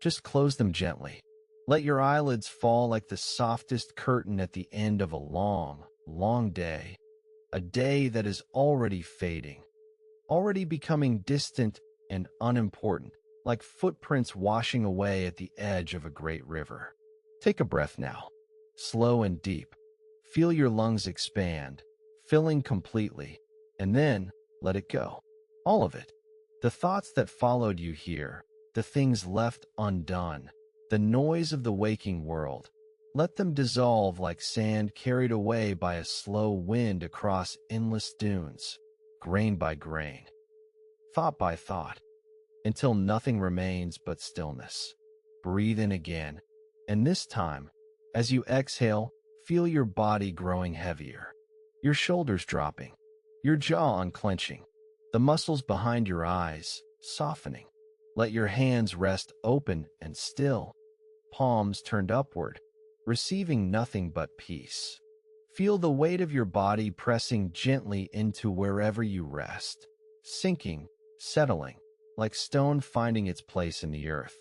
Just close them gently. Let your eyelids fall like the softest curtain at the end of a long, long day. A day that is already fading, already becoming distant and unimportant, like footprints washing away at the edge of a great river. Take a breath now, slow and deep. Feel your lungs expand, filling completely, and then let it go. All of it. The thoughts that followed you here, the things left undone, the noise of the waking world. Let them dissolve like sand carried away by a slow wind across endless dunes, grain by grain, thought by thought, until nothing remains but stillness. Breathe in again, and this time, as you exhale, feel your body growing heavier, your shoulders dropping, your jaw unclenching, the muscles behind your eyes softening. Let your hands rest open and still, palms turned upward, receiving nothing but peace. Feel the weight of your body pressing gently into wherever you rest, sinking, settling, like stone finding its place in the earth.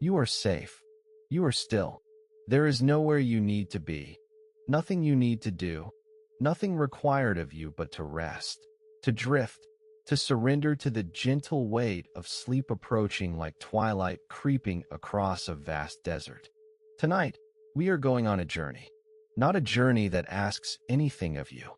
You are safe. You are still. There is nowhere you need to be, nothing you need to do, nothing required of you but to rest, to drift, to surrender to the gentle weight of sleep approaching like twilight creeping across a vast desert. Tonight, we are going on a journey. Not a journey that asks anything of you.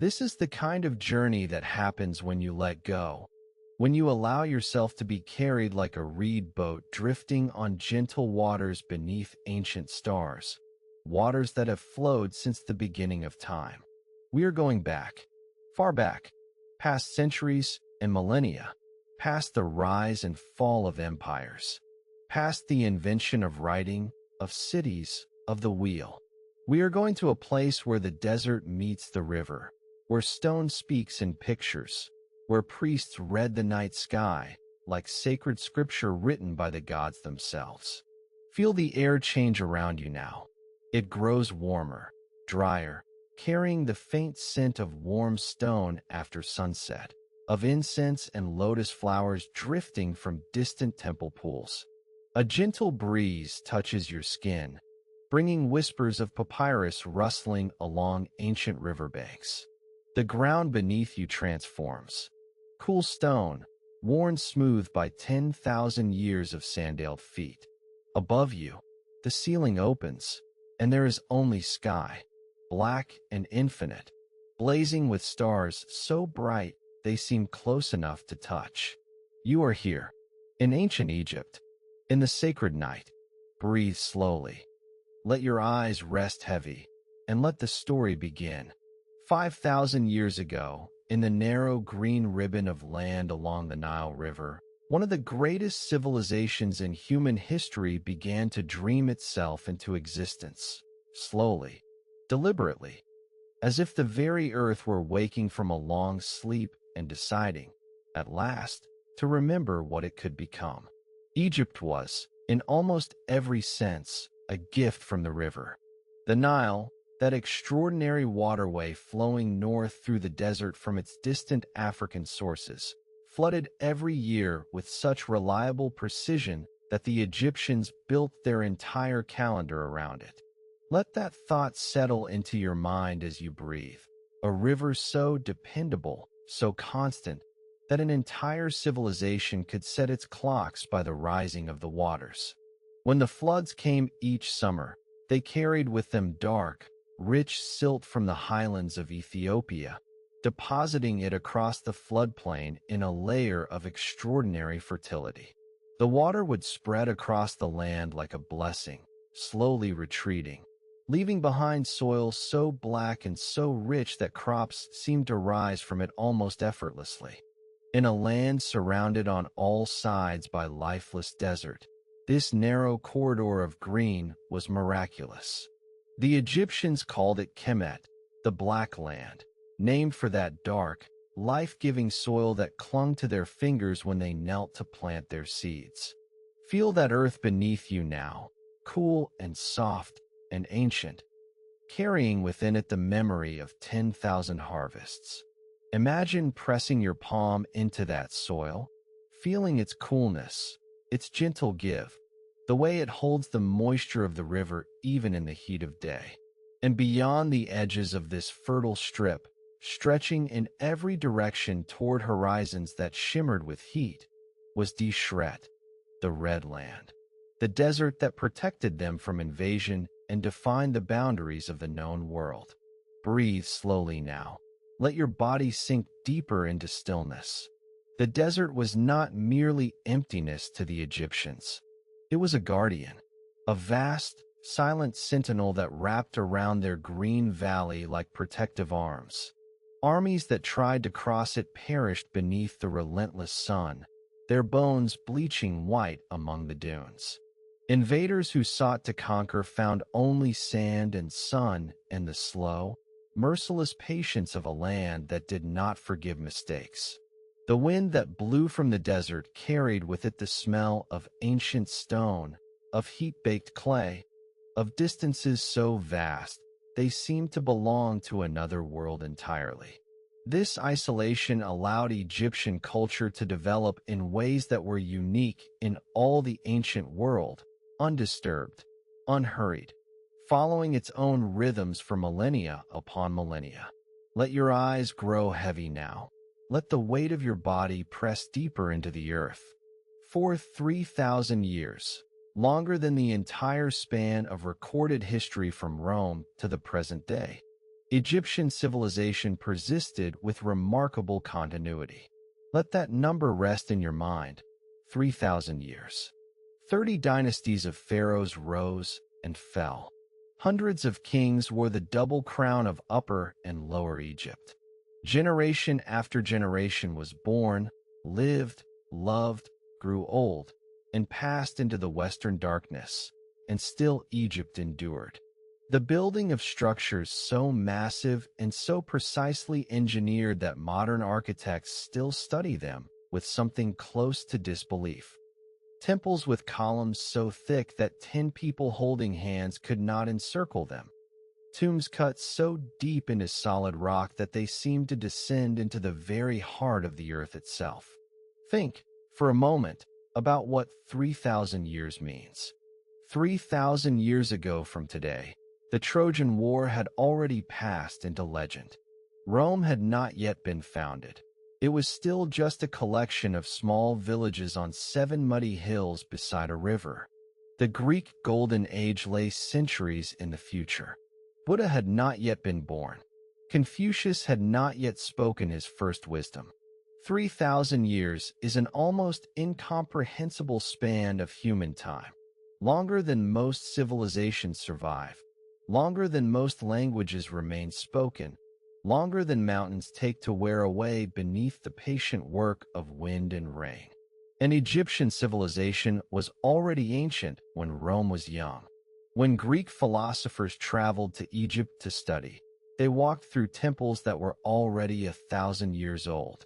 This is the kind of journey that happens when you let go, when you allow yourself to be carried like a reed boat drifting on gentle waters beneath ancient stars, waters that have flowed since the beginning of time. We are going back, far back, past centuries and millennia, past the rise and fall of empires, past the invention of writing, of cities, of the wheel. We are going to a place where the desert meets the river, where stone speaks in pictures, where priests read the night sky like sacred scripture written by the gods themselves. Feel the air change around you now. It grows warmer, drier, carrying the faint scent of warm stone after sunset, of incense and lotus flowers drifting from distant temple pools. A gentle breeze touches your skin, bringing whispers of papyrus rustling along ancient riverbanks. The ground beneath you transforms. Cool stone, worn smooth by 10,000 years of sandaled feet. Above you, the ceiling opens, and there is only sky, black and infinite, blazing with stars so bright they seem close enough to touch. You are here, in ancient Egypt, in the sacred night. Breathe slowly. Let your eyes rest heavy, and let the story begin. 5,000 years ago, in the narrow green ribbon of land along the Nile River, one of the greatest civilizations in human history began to dream itself into existence, slowly, deliberately, as if the very earth were waking from a long sleep and deciding, at last, to remember what it could become. Egypt was, in almost every sense, a gift from the river. The Nile, that extraordinary waterway flowing north through the desert from its distant African sources, flooded every year with such reliable precision that the Egyptians built their entire calendar around it. Let that thought settle into your mind as you breathe. A river so dependable, so constant, that an entire civilization could set its clocks by the rising of the waters. When the floods came each summer, they carried with them dark, rich silt from the highlands of Ethiopia, depositing it across the floodplain in a layer of extraordinary fertility. The water would spread across the land like a blessing, slowly retreating, leaving behind soil so black and so rich that crops seemed to rise from it almost effortlessly. In a land surrounded on all sides by lifeless desert, this narrow corridor of green was miraculous. The Egyptians called it Kemet, the Black Land, named for that dark, life-giving soil that clung to their fingers when they knelt to plant their seeds. Feel that earth beneath you now, cool and soft and ancient, carrying within it the memory of 10,000 harvests. Imagine pressing your palm into that soil, feeling its coolness, its gentle give, the way it holds the moisture of the river even in the heat of day. And beyond the edges of this fertile strip, stretching in every direction toward horizons that shimmered with heat, was Die Schret, the Red Land, the desert that protected them from invasion and defined the boundaries of the known world. Breathe slowly now. Let your body sink deeper into stillness. The desert was not merely emptiness to the Egyptians. It was a guardian, a vast, silent sentinel that wrapped around their green valley like protective arms. Armies that tried to cross it perished beneath the relentless sun, their bones bleaching white among the dunes. Invaders who sought to conquer found only sand and sun and the slow, merciless patience of a land that did not forgive mistakes. The wind that blew from the desert carried with it the smell of ancient stone, of heat-baked clay, of distances so vast they seemed to belong to another world entirely. This isolation allowed Egyptian culture to develop in ways that were unique in all the ancient world, undisturbed, unhurried, following its own rhythms for millennia upon millennia. Let your eyes grow heavy now. Let the weight of your body press deeper into the earth. For 3,000 years, longer than the entire span of recorded history from Rome to the present day, Egyptian civilization persisted with remarkable continuity. Let that number rest in your mind. 3,000 years. 30 dynasties of pharaohs rose and fell. Hundreds of kings wore the double crown of Upper and Lower Egypt. Generation after generation was born, lived, loved, grew old, and passed into the Western darkness, and still Egypt endured. The building of structures so massive and so precisely engineered that modern architects still study them with something close to disbelief. Temples with columns so thick that 10 people holding hands could not encircle them. Tombs cut so deep into solid rock that they seemed to descend into the very heart of the earth itself. Think, for a moment, about what 3,000 years means. 3,000 years ago from today, the Trojan War had already passed into legend. Rome had not yet been founded. It was still just a collection of small villages on 7 muddy hills beside a river. The Greek Golden Age lay centuries in the future. Buddha had not yet been born. Confucius had not yet spoken his first wisdom. 3,000 years is an almost incomprehensible span of human time, longer than most civilizations survive, longer than most languages remain spoken, longer than mountains take to wear away beneath the patient work of wind and rain. An Egyptian civilization was already ancient when Rome was young. When Greek philosophers traveled to Egypt to study, they walked through temples that were already 1,000 years old.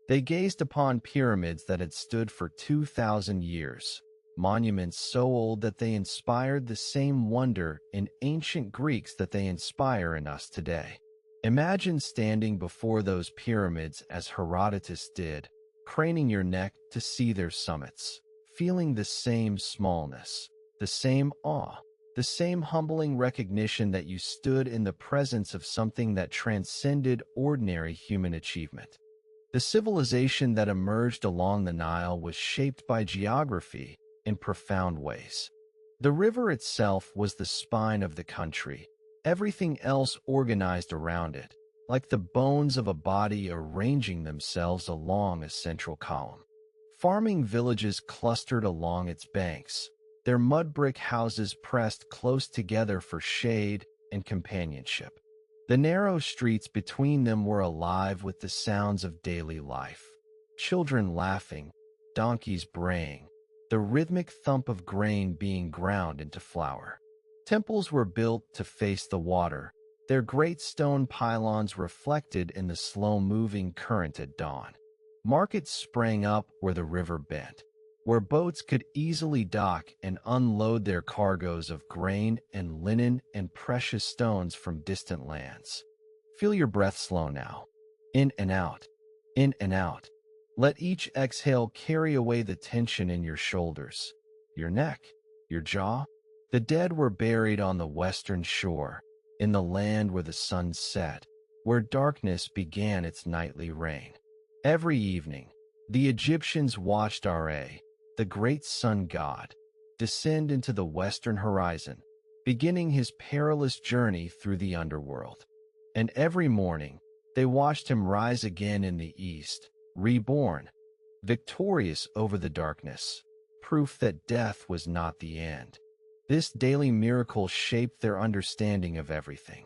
They gazed upon pyramids that had stood for 2,000 years, monuments so old that they inspired the same wonder in ancient Greeks that they inspire in us today. Imagine standing before those pyramids as Herodotus did, craning your neck to see their summits, feeling the same smallness, the same awe, the same humbling recognition that you stood in the presence of something that transcended ordinary human achievement. The civilization that emerged along the Nile was shaped by geography in profound ways. The river itself was the spine of the country, everything else organized around it, like the bones of a body arranging themselves along a central column. Farming villages clustered along its banks, their mud brick houses pressed close together for shade and companionship. The narrow streets between them were alive with the sounds of daily life. Children laughing, donkeys braying, the rhythmic thump of grain being ground into flour. Temples were built to face the water, their great stone pylons reflected in the slow-moving current at dawn. Markets sprang up where the river bent, where boats could easily dock and unload their cargoes of grain and linen and precious stones from distant lands. Feel your breath slow now. In and out. In and out. Let each exhale carry away the tension in your shoulders, your neck, Your jaw? The dead were buried on the western shore, in the land where the sun set, where darkness began its nightly reign. Every evening, the Egyptians watched Ra, the great sun god, descend into the western horizon, beginning his perilous journey through the underworld. And every morning, they watched him rise again in the east, reborn, victorious over the darkness, proof that death was not the end. This daily miracle shaped their understanding of everything.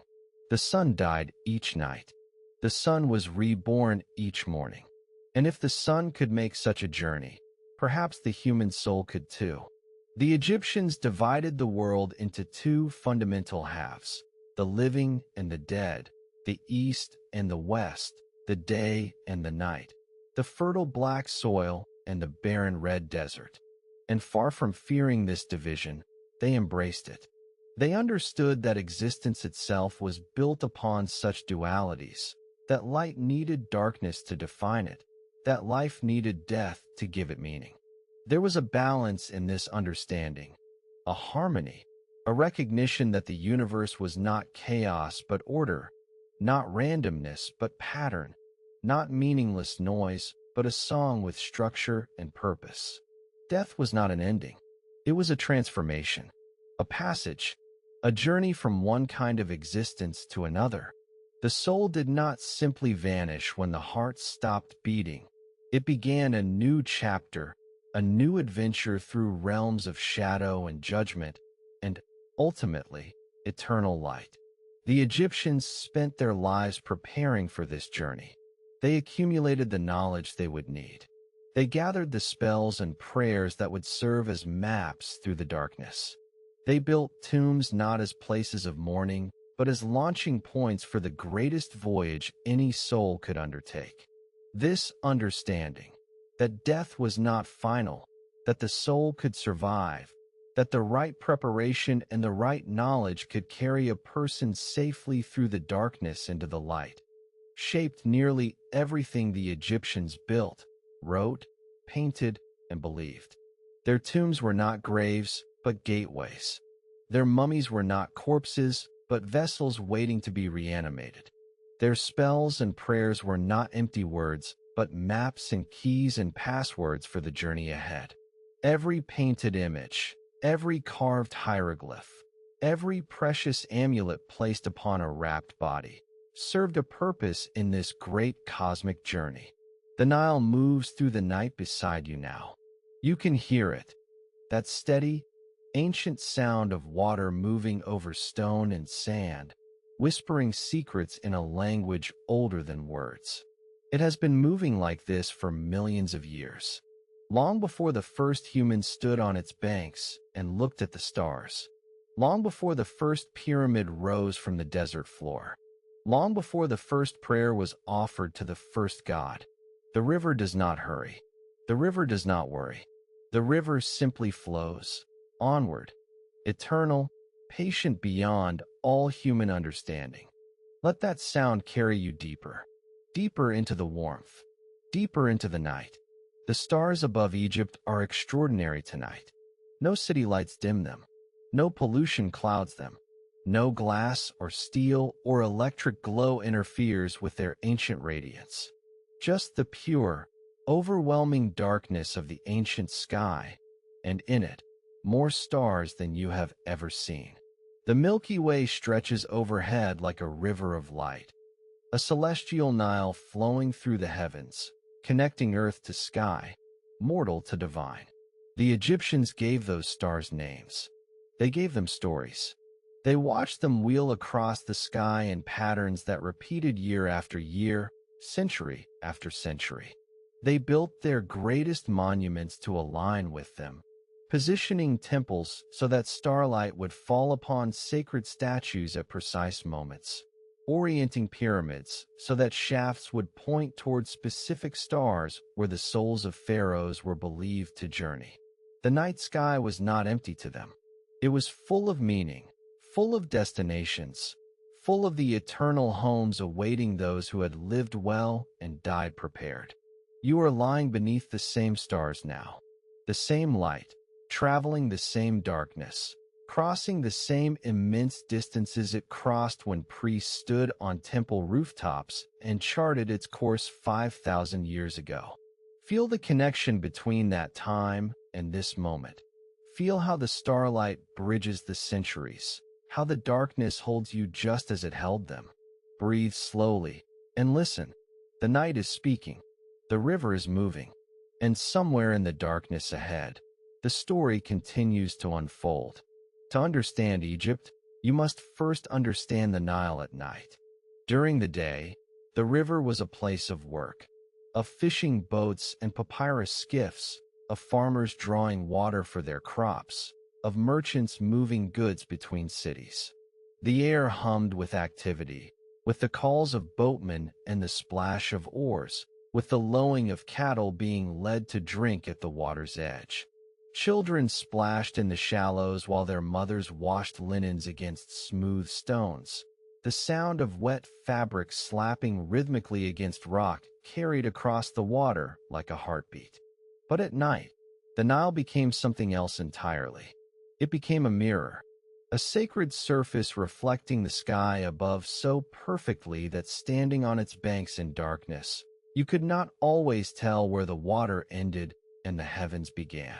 The sun died each night. The sun was reborn each morning. And if the sun could make such a journey, perhaps the human soul could too. The Egyptians divided the world into two fundamental halves, the living and the dead, the east and the west, the day and the night, the fertile black soil and the barren red desert. And far from fearing this division, they embraced it. They understood that existence itself was built upon such dualities, that light needed darkness to define it, that life needed death to give it meaning. There was a balance in this understanding, a harmony, a recognition that the universe was not chaos but order, not randomness but pattern, not meaningless noise but a song with structure and purpose. Death was not an ending. It was a transformation, a passage, a journey from one kind of existence to another. The soul did not simply vanish when the heart stopped beating. It began a new chapter, a new adventure through realms of shadow and judgment, and, ultimately, eternal light. The Egyptians spent their lives preparing for this journey. They accumulated the knowledge they would need. They gathered the spells and prayers that would serve as maps through the darkness. They built tombs not as places of mourning, but as launching points for the greatest voyage any soul could undertake. This understanding, that death was not final, that the soul could survive, that the right preparation and the right knowledge could carry a person safely through the darkness into the light, shaped nearly everything the Egyptians built, wrote, painted, and believed. Their tombs were not graves, but gateways. Their mummies were not corpses, but vessels waiting to be reanimated. Their spells and prayers were not empty words, but maps and keys and passwords for the journey ahead. Every painted image, every carved hieroglyph, every precious amulet placed upon a wrapped body served a purpose in this great cosmic journey. The Nile moves through the night beside you now. You can hear it, that steady, ancient sound of water moving over stone and sand, whispering secrets in a language older than words. It has been moving like this for millions of years, long before the first humans stood on its banks and looked at the stars, long before the first pyramid rose from the desert floor, long before the first prayer was offered to the first god. The river does not hurry. The river does not worry. The river simply flows, onward, eternal, patient beyond all human understanding. Let that sound carry you deeper, deeper into the warmth, deeper into the night. The stars above Egypt are extraordinary tonight. No city lights dim them. No pollution clouds them. No glass or steel or electric glow interferes with their ancient radiance. Just the pure, overwhelming darkness of the ancient sky, and in it, more stars than you have ever seen. The Milky Way stretches overhead like a river of light, a celestial Nile flowing through the heavens, connecting earth to sky, mortal to divine. The Egyptians gave those stars names. They gave them stories. They watched them wheel across the sky in patterns that repeated year after year, century after century. They built their greatest monuments to align with them, positioning temples so that starlight would fall upon sacred statues at precise moments, orienting pyramids so that shafts would point toward specific stars where the souls of pharaohs were believed to journey. The night sky was not empty to them. It was full of meaning, full of destinations, full of the eternal homes awaiting those who had lived well and died prepared. You are lying beneath the same stars now, the same light, traveling the same darkness, crossing the same immense distances it crossed when priests stood on temple rooftops and charted its course 5,000 years ago. Feel the connection between that time and this moment. Feel how the starlight bridges the centuries, how the darkness holds you just as it held them. Breathe slowly and listen. The night is speaking, the river is moving, and somewhere in the darkness ahead, the story continues to unfold. To understand Egypt, you must first understand the Nile at night. During the day, the river was a place of work, of fishing boats and papyrus skiffs, of farmers drawing water for their crops, of merchants moving goods between cities. The air hummed with activity, with the calls of boatmen and the splash of oars, with the lowing of cattle being led to drink at the water's edge. Children splashed in the shallows while their mothers washed linens against smooth stones. The sound of wet fabric slapping rhythmically against rock carried across the water like a heartbeat. But at night, the Nile became something else entirely. It became a mirror, a sacred surface reflecting the sky above so perfectly that standing on its banks in darkness, you could not always tell where the water ended and the heavens began.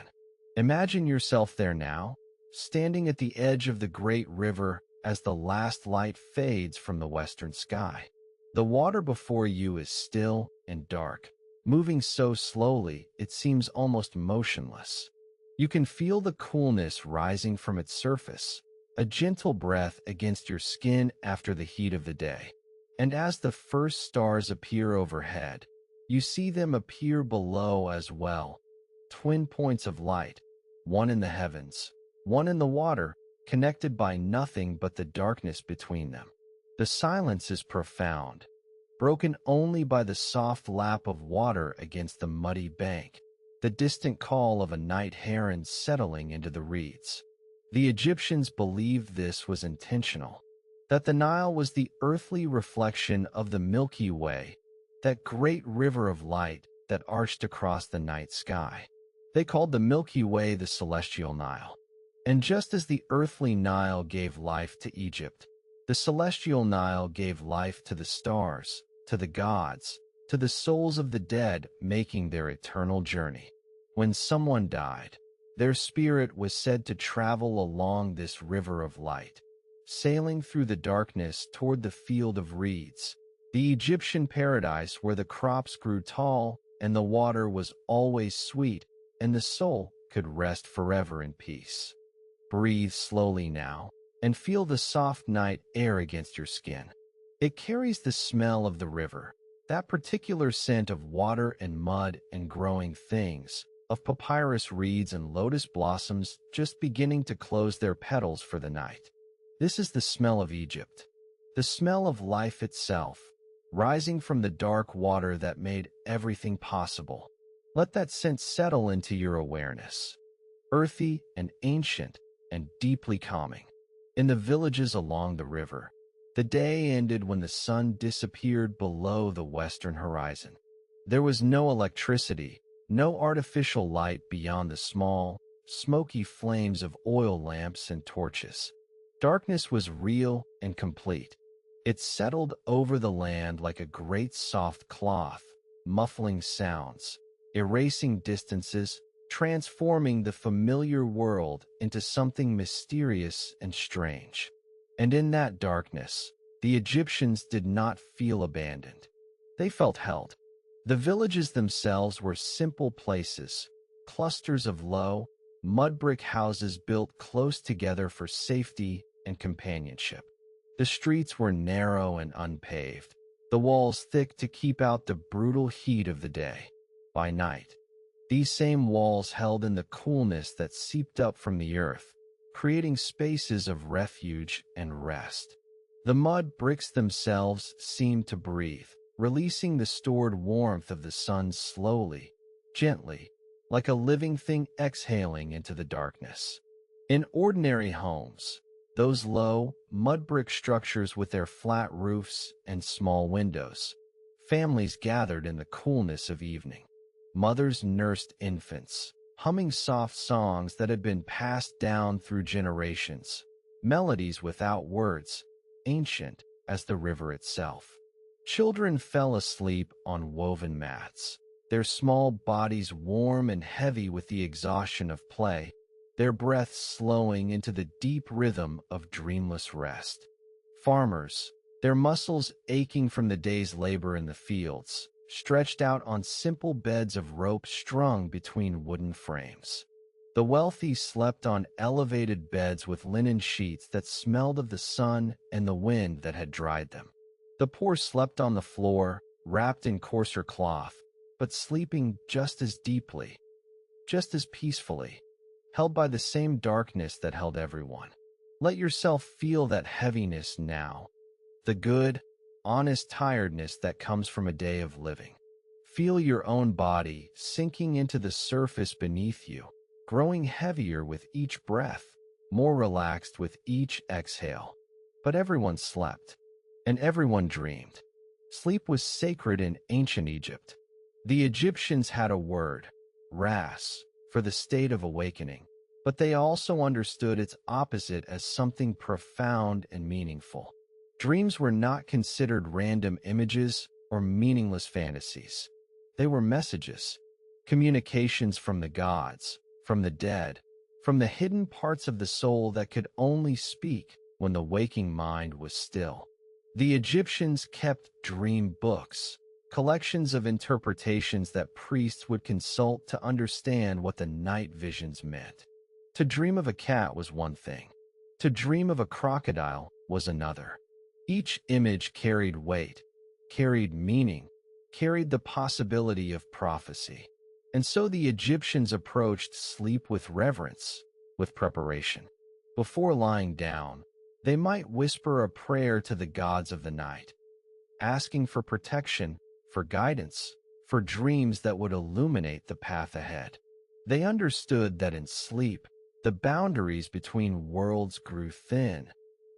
Imagine yourself there now, standing at the edge of the great river as the last light fades from the western sky. The water before you is still and dark, moving so slowly it seems almost motionless. You can feel the coolness rising from its surface, a gentle breath against your skin after the heat of the day. And as the first stars appear overhead, you see them appear below as well, twin points of light, one in the heavens, one in the water, connected by nothing but the darkness between them. The silence is profound, broken only by the soft lap of water against the muddy bank, the distant call of a night heron settling into the reeds. The Egyptians believed this was intentional, that the Nile was the earthly reflection of the Milky Way, that great river of light that arched across the night sky. They called the Milky Way the celestial Nile. And just as the earthly Nile gave life to Egypt, the celestial Nile gave life to the stars, to the gods, to the souls of the dead making their eternal journey. When someone died, their spirit was said to travel along this river of light, sailing through the darkness toward the field of reeds, the Egyptian paradise where the crops grew tall and the water was always sweet and the soul could rest forever in peace. Breathe slowly now and feel the soft night air against your skin. It carries the smell of the river, that particular scent of water and mud and growing things, of papyrus reeds and lotus blossoms just beginning to close their petals for the night. This is the smell of Egypt, the smell of life itself, rising from the dark water that made everything possible. Let that scent settle into your awareness, earthy and ancient and deeply calming. In the villages along the river, the day ended when the sun disappeared below the western horizon. There was no electricity, no artificial light beyond the small, smoky flames of oil lamps and torches. Darkness was real and complete. It settled over the land like a great soft cloth, muffling sounds, erasing distances, transforming the familiar world into something mysterious and strange. And in that darkness, the Egyptians did not feel abandoned. They felt held. The villages themselves were simple places, clusters of low, mud brick houses built close together for safety and companionship. The streets were narrow and unpaved, the walls thick to keep out the brutal heat of the day. By night, these same walls held in the coolness that seeped up from the earth, creating spaces of refuge and rest. The mud bricks themselves seemed to breathe, releasing the stored warmth of the sun slowly, gently, like a living thing exhaling into the darkness. In ordinary homes, those low, mud brick structures with their flat roofs and small windows, families gathered in the coolness of evening. Mothers nursed infants, humming soft songs that had been passed down through generations, melodies without words, ancient as the river itself. Children fell asleep on woven mats, their small bodies warm and heavy with the exhaustion of play, their breaths slowing into the deep rhythm of dreamless rest. Farmers, their muscles aching from the day's labor in the fields, stretched out on simple beds of rope strung between wooden frames. The wealthy slept on elevated beds with linen sheets that smelled of the sun and the wind that had dried them. The poor slept on the floor, wrapped in coarser cloth, but sleeping just as deeply, just as peacefully, held by the same darkness that held everyone. Let yourself feel that heaviness now, the good, honest tiredness that comes from a day of living. Feel your own body sinking into the surface beneath you, growing heavier with each breath, more relaxed with each exhale. But everyone slept, and everyone dreamed. Sleep was sacred in ancient Egypt. The Egyptians had a word, ras, for the state of awakening, but they also understood its opposite as something profound and meaningful. Dreams were not considered random images or meaningless fantasies. They were messages, communications from the gods, from the dead, from the hidden parts of the soul that could only speak when the waking mind was still. The Egyptians kept dream books, collections of interpretations that priests would consult to understand what the night visions meant. To dream of a cat was one thing. To dream of a crocodile was another. Each image carried weight, carried meaning, carried the possibility of prophecy. And so the Egyptians approached sleep with reverence, with preparation. Before lying down, they might whisper a prayer to the gods of the night, asking for protection, for guidance, for dreams that would illuminate the path ahead. They understood that in sleep, the boundaries between worlds grew thin,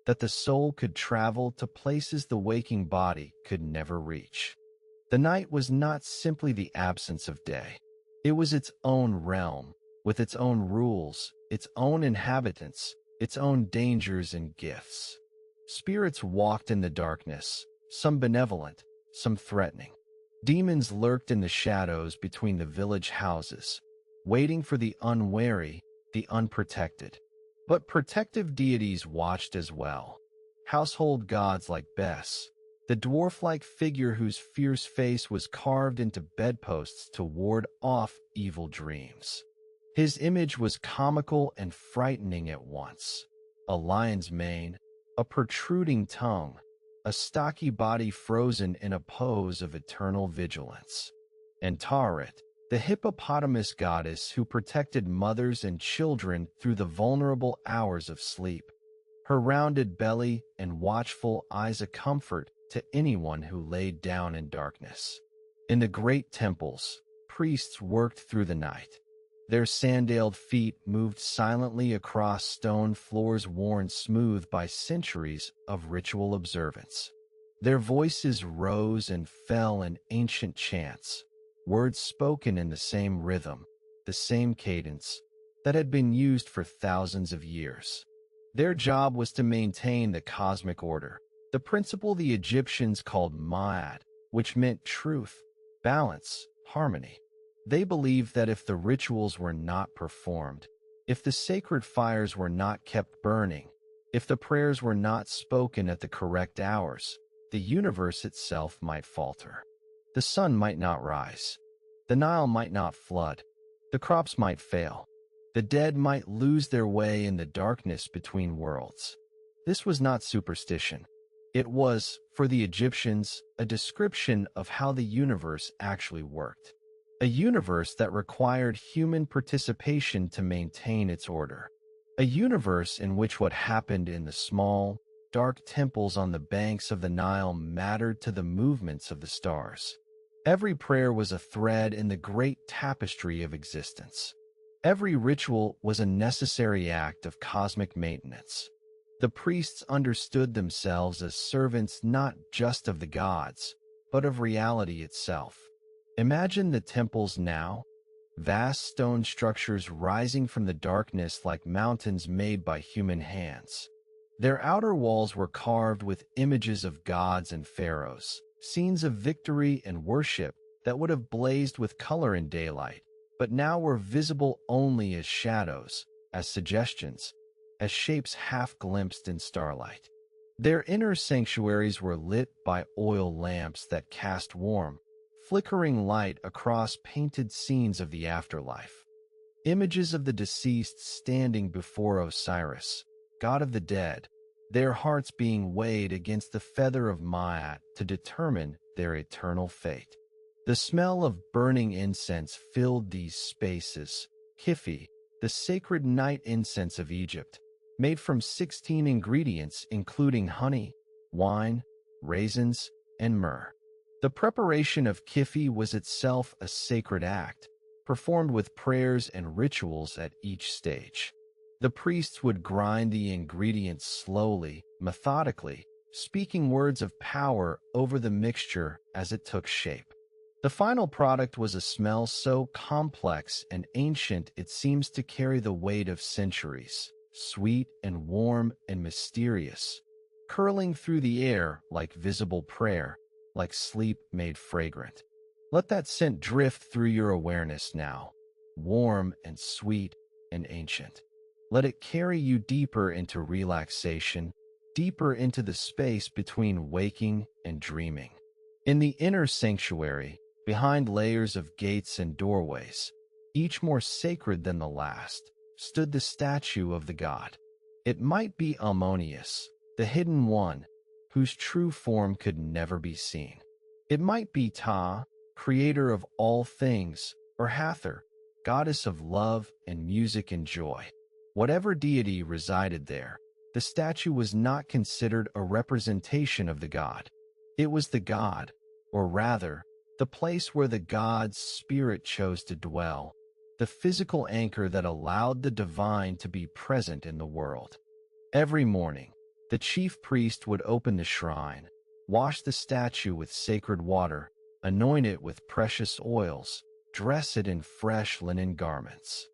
that the soul could travel to places the waking body could never reach. The night was not simply the absence of day. It was its own realm, with its own rules, its own inhabitants, its own dangers and gifts. Spirits walked in the darkness, some benevolent, some threatening. Demons lurked in the shadows between the village houses, waiting for the unwary, the unprotected. But protective deities watched as well. Household gods like Bes, the dwarf-like figure whose fierce face was carved into bedposts to ward off evil dreams. His image was comical and frightening at once. A lion's mane, a protruding tongue, a stocky body frozen in a pose of eternal vigilance. And Taret, the hippopotamus goddess who protected mothers and children through the vulnerable hours of sleep, her rounded belly and watchful eyes a comfort to anyone who laid down in darkness. In the great temples, priests worked through the night. Their sandaled feet moved silently across stone floors worn smooth by centuries of ritual observance. Their voices rose and fell in ancient chants, words spoken in the same rhythm, the same cadence, that had been used for thousands of years. Their job was to maintain the cosmic order, the principle the Egyptians called Ma'at, which meant truth, balance, harmony. They believed that if the rituals were not performed, if the sacred fires were not kept burning, if the prayers were not spoken at the correct hours, the universe itself might falter. The sun might not rise. The Nile might not flood. The crops might fail. The dead might lose their way in the darkness between worlds. This was not superstition. It was, for the Egyptians, a description of how the universe actually worked. A universe that required human participation to maintain its order. A universe in which what happened in the small, dark temples on the banks of the Nile mattered to the movements of the stars. Every prayer was a thread in the great tapestry of existence. Every ritual was a necessary act of cosmic maintenance. The priests understood themselves as servants not just of the gods, but of reality itself. Imagine the temples now, vast stone structures rising from the darkness like mountains made by human hands. Their outer walls were carved with images of gods and pharaohs, scenes of victory and worship that would have blazed with color in daylight, but now were visible only as shadows, as suggestions, as shapes half glimpsed in starlight. Their inner sanctuaries were lit by oil lamps that cast warm, flickering light across painted scenes of the afterlife. Images of the deceased standing before Osiris, god of the dead, their hearts being weighed against the feather of Maat to determine their eternal fate. The smell of burning incense filled these spaces. Kifi, the sacred night incense of Egypt, made from 16 ingredients including honey, wine, raisins, and myrrh. The preparation of Kifi was itself a sacred act, performed with prayers and rituals at each stage. The priests would grind the ingredients slowly, methodically, speaking words of power over the mixture as it took shape. The final product was a smell so complex and ancient it seems to carry the weight of centuries, sweet and warm and mysterious, curling through the air like visible prayer, like sleep made fragrant. Let that scent drift through your awareness now, warm and sweet and ancient. Let it carry you deeper into relaxation, deeper into the space between waking and dreaming. In the inner sanctuary, behind layers of gates and doorways, each more sacred than the last, stood the statue of the god. It might be Ammonius, the hidden one, whose true form could never be seen. It might be Ta, creator of all things, or Hathor, goddess of love and music and joy. Whatever deity resided there, the statue was not considered a representation of the god. It was the god, or rather, the place where the god's spirit chose to dwell, the physical anchor that allowed the divine to be present in the world. Every morning, the chief priest would open the shrine, wash the statue with sacred water, anoint it with precious oils, dress it in fresh linen garments.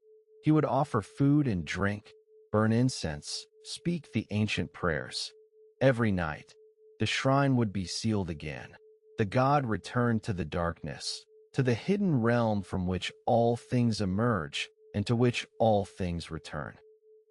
He would offer food and drink, burn incense, speak the ancient prayers. Every night, the shrine would be sealed again. The god returned to the darkness, to the hidden realm from which all things emerge and to which all things return.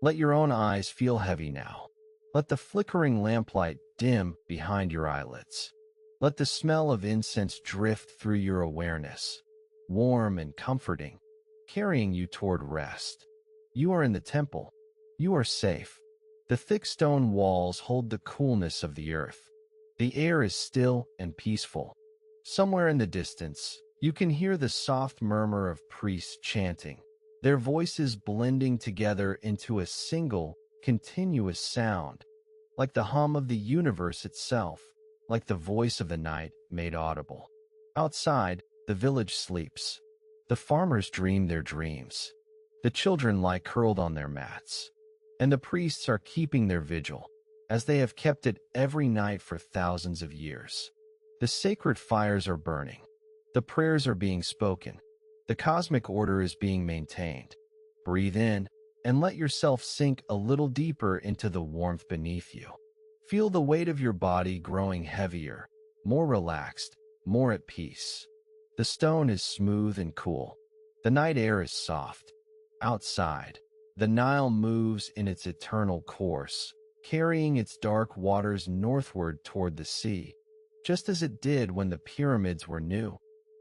Let your own eyes feel heavy now. Let the flickering lamplight dim behind your eyelids. Let the smell of incense drift through your awareness, warm and comforting, carrying you toward rest. You are in the temple. You are safe. The thick stone walls hold the coolness of the earth. The air is still and peaceful. Somewhere in the distance, you can hear the soft murmur of priests chanting, their voices blending together into a single, continuous sound, like the hum of the universe itself, like the voice of the night made audible. Outside, the village sleeps. The farmers dream their dreams. The children lie curled on their mats. And the priests are keeping their vigil, as they have kept it every night for thousands of years. The sacred fires are burning. The prayers are being spoken. The cosmic order is being maintained. Breathe in and let yourself sink a little deeper into the warmth beneath you. Feel the weight of your body growing heavier, more relaxed, more at peace. The stone is smooth and cool. The night air is soft. Outside, the Nile moves in its eternal course, carrying its dark waters northward toward the sea, just as it did when the pyramids were new,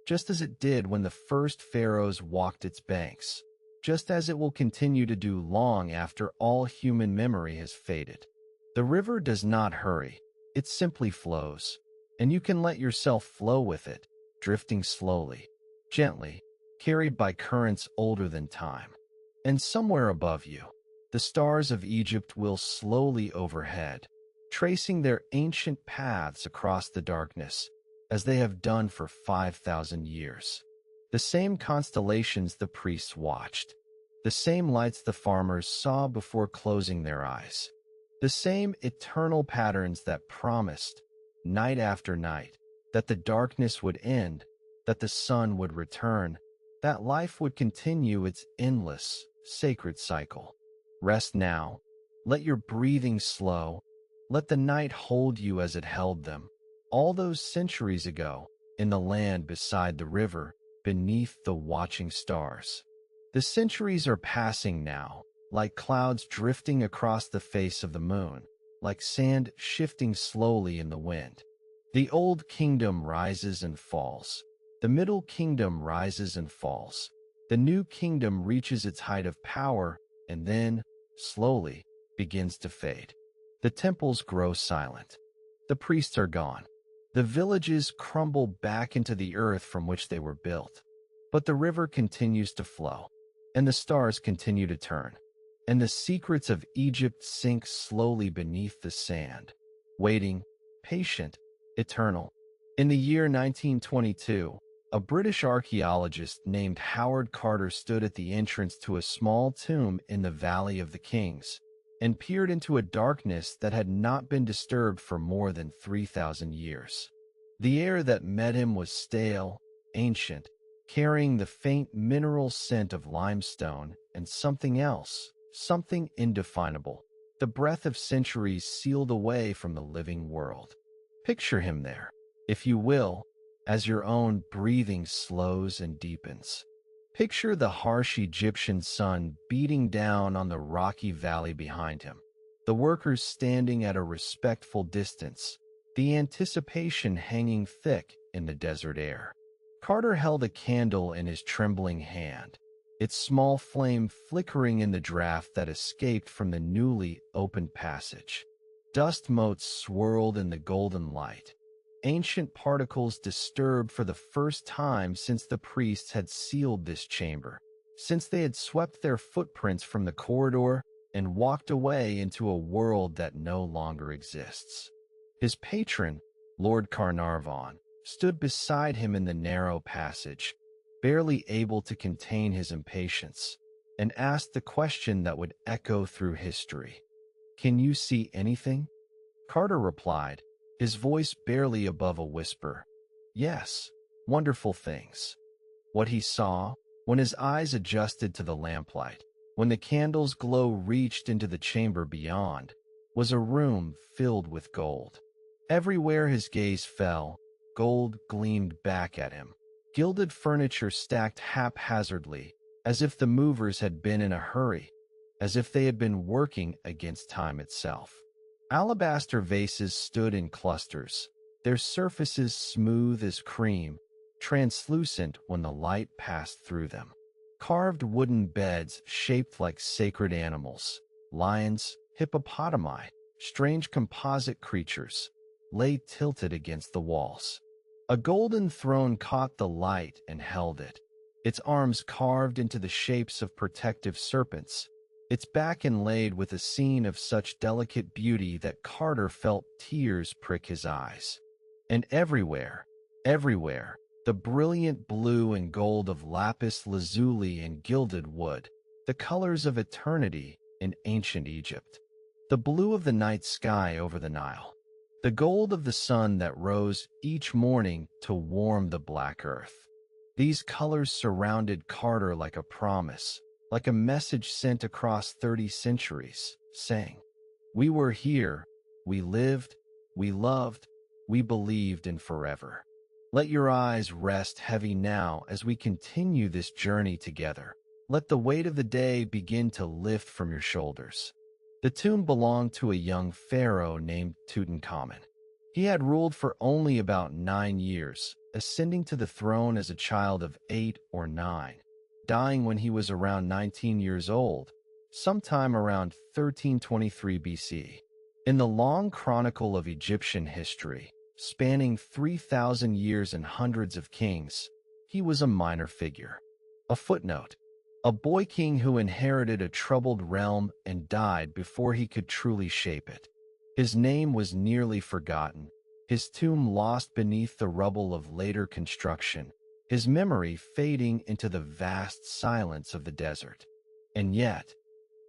just as it did when the first pharaohs walked its banks, just as it will continue to do long after all human memory has faded. The river does not hurry, it simply flows, and you can let yourself flow with it, drifting slowly, gently, carried by currents older than time. And somewhere above you, the stars of Egypt will slowly overhead, tracing their ancient paths across the darkness, as they have done for 5,000 years. The same constellations the priests watched, the same lights the farmers saw before closing their eyes, the same eternal patterns that promised, night after night, that the darkness would end, that the sun would return, that life would continue its endless, sacred cycle. Rest now. Let your breathing slow. Let the night hold you as it held them, all those centuries ago, in the land beside the river, beneath the watching stars. The centuries are passing now, like clouds drifting across the face of the moon, like sand shifting slowly in the wind. The old kingdom rises and falls. The middle kingdom rises and falls. The new kingdom reaches its height of power and then, slowly, begins to fade. The temples grow silent. The priests are gone. The villages crumble back into the earth from which they were built. But the river continues to flow, and the stars continue to turn, and the secrets of Egypt sink slowly beneath the sand, waiting, patient, eternal. In the year 1922, a British archaeologist named Howard Carter stood at the entrance to a small tomb in the Valley of the Kings and peered into a darkness that had not been disturbed for more than 3,000 years. The air that met him was stale, ancient, carrying the faint mineral scent of limestone and something else, something indefinable, the breath of centuries sealed away from the living world. Picture him there, if you will, as your own breathing slows and deepens. Picture the harsh Egyptian sun beating down on the rocky valley behind him, the workers standing at a respectful distance, the anticipation hanging thick in the desert air. Carter held a candle in his trembling hand, its small flame flickering in the draft that escaped from the newly opened passage. Dust motes swirled in the golden light, ancient particles disturbed for the first time since the priests had sealed this chamber, since they had swept their footprints from the corridor and walked away into a world that no longer exists. His patron, Lord Carnarvon, stood beside him in the narrow passage, barely able to contain his impatience, and asked the question that would echo through history. "Can you see anything?" Carter replied, his voice barely above a whisper. "Yes, wonderful things." What he saw, when his eyes adjusted to the lamplight, when the candle's glow reached into the chamber beyond, was a room filled with gold. Everywhere his gaze fell, gold gleamed back at him. Gilded furniture stacked haphazardly, as if the movers had been in a hurry, as if they had been working against time itself. Alabaster vases stood in clusters, their surfaces smooth as cream, translucent when the light passed through them. Carved wooden beds shaped like sacred animals, lions, hippopotami, strange composite creatures, lay tilted against the walls. A golden throne caught the light and held it, its arms carved into the shapes of protective serpents, its back inlaid with a scene of such delicate beauty that Carter felt tears prick his eyes. And everywhere, the brilliant blue and gold of lapis lazuli and gilded wood, the colors of eternity in ancient Egypt. The blue of the night sky over the Nile. The gold of the sun that rose each morning to warm the black earth. These colors surrounded Carter like a promise, like a message sent across 30 centuries, saying, "We were here, we lived, we loved, we believed in forever." Let your eyes rest heavy now as we continue this journey together. Let the weight of the day begin to lift from your shoulders. The tomb belonged to a young pharaoh named Tutankhamun. He had ruled for only about 9 years, ascending to the throne as a child of 8 or 9, dying when he was around 19 years old, sometime around 1323 BC. In the long chronicle of Egyptian history, spanning 3,000 years and hundreds of kings, he was a minor figure, a footnote, a boy king who inherited a troubled realm and died before he could truly shape it. His name was nearly forgotten, his tomb lost beneath the rubble of later construction, his memory fading into the vast silence of the desert. And yet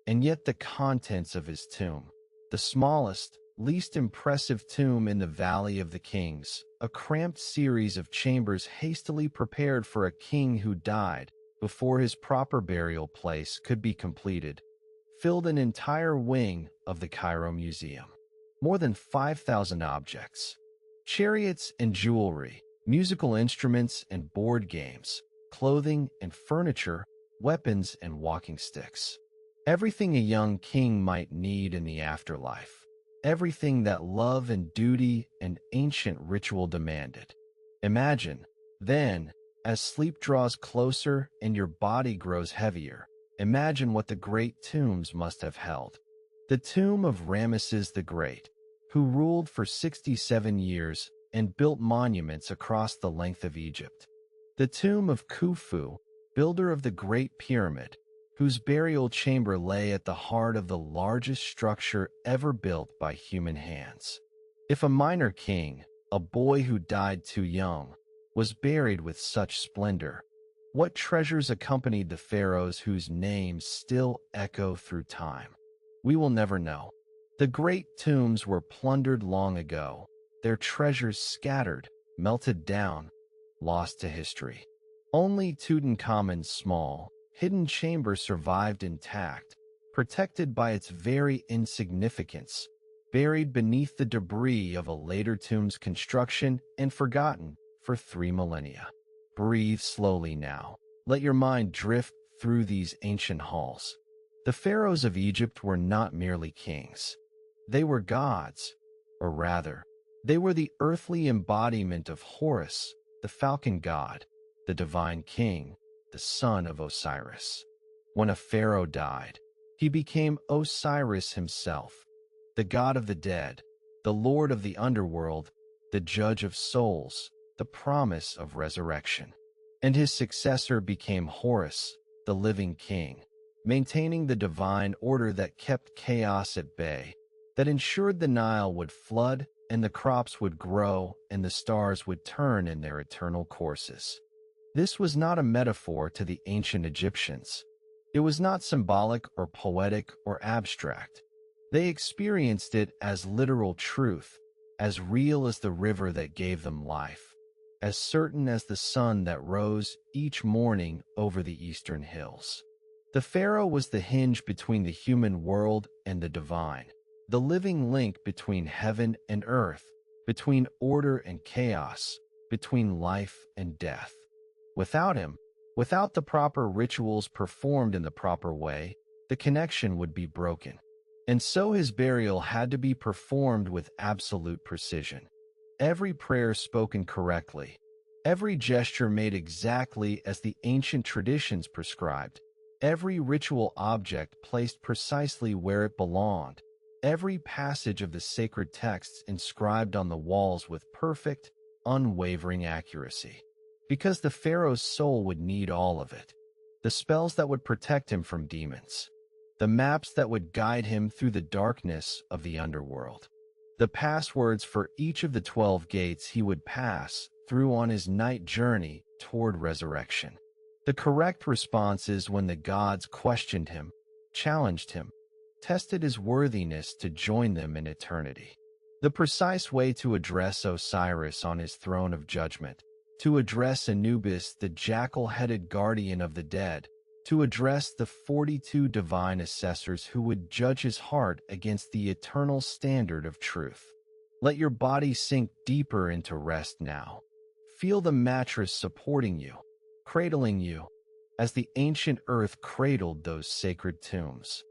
the contents of his tomb, the smallest, least impressive tomb in the Valley of the Kings, a cramped series of chambers hastily prepared for a king who died, before his proper burial place could be completed, filled an entire wing of the Cairo Museum. More than 5,000 objects, chariots and jewelry, musical instruments and board games, clothing and furniture, weapons and walking sticks. Everything a young king might need in the afterlife. Everything that love and duty and ancient ritual demanded. Imagine, then, as sleep draws closer and your body grows heavier, imagine what the great tombs must have held. The tomb of Ramesses the Great, who ruled for 67 years and built monuments across the length of Egypt. The tomb of Khufu, builder of the Great Pyramid, whose burial chamber lay at the heart of the largest structure ever built by human hands. If a minor king, a boy who died too young, was buried with such splendor, what treasures accompanied the pharaohs whose names still echo through time? We will never know. The great tombs were plundered long ago, their treasures scattered, melted down, lost to history. Only Tutankhamun's small, hidden chamber survived intact, protected by its very insignificance, buried beneath the debris of a later tomb's construction and forgotten for 3 millennia. Breathe slowly now. Let your mind drift through these ancient halls. The pharaohs of Egypt were not merely kings. They were gods, or rather, they were the earthly embodiment of Horus, the falcon god, the divine king, the son of Osiris. When a pharaoh died, he became Osiris himself, the god of the dead, the lord of the underworld, the judge of souls, the promise of resurrection. And his successor became Horus, the living king, maintaining the divine order that kept chaos at bay, that ensured the Nile would flood and the crops would grow and the stars would turn in their eternal courses. This was not a metaphor to the ancient Egyptians. It was not symbolic or poetic or abstract. They experienced it as literal truth, as real as the river that gave them life, as certain as the sun that rose each morning over the eastern hills. The pharaoh was the hinge between the human world and the divine, the living link between heaven and earth, between order and chaos, between life and death. Without him, without the proper rituals performed in the proper way, the connection would be broken. And so his burial had to be performed with absolute precision. Every prayer spoken correctly, every gesture made exactly as the ancient traditions prescribed, every ritual object placed precisely where it belonged, every passage of the sacred texts inscribed on the walls with perfect, unwavering accuracy. Because the pharaoh's soul would need all of it. The spells that would protect him from demons. The maps that would guide him through the darkness of the underworld. The passwords for each of the 12 gates he would pass through on his night journey toward resurrection. The correct responses when the gods questioned him, challenged him, tested his worthiness to join them in eternity. The precise way to address Osiris on his throne of judgment, to address Anubis, the jackal-headed guardian of the dead, to address the 42 divine assessors who would judge his heart against the eternal standard of truth. Let your body sink deeper into rest now. Feel the mattress supporting you, cradling you, as the ancient earth cradled those sacred tombs.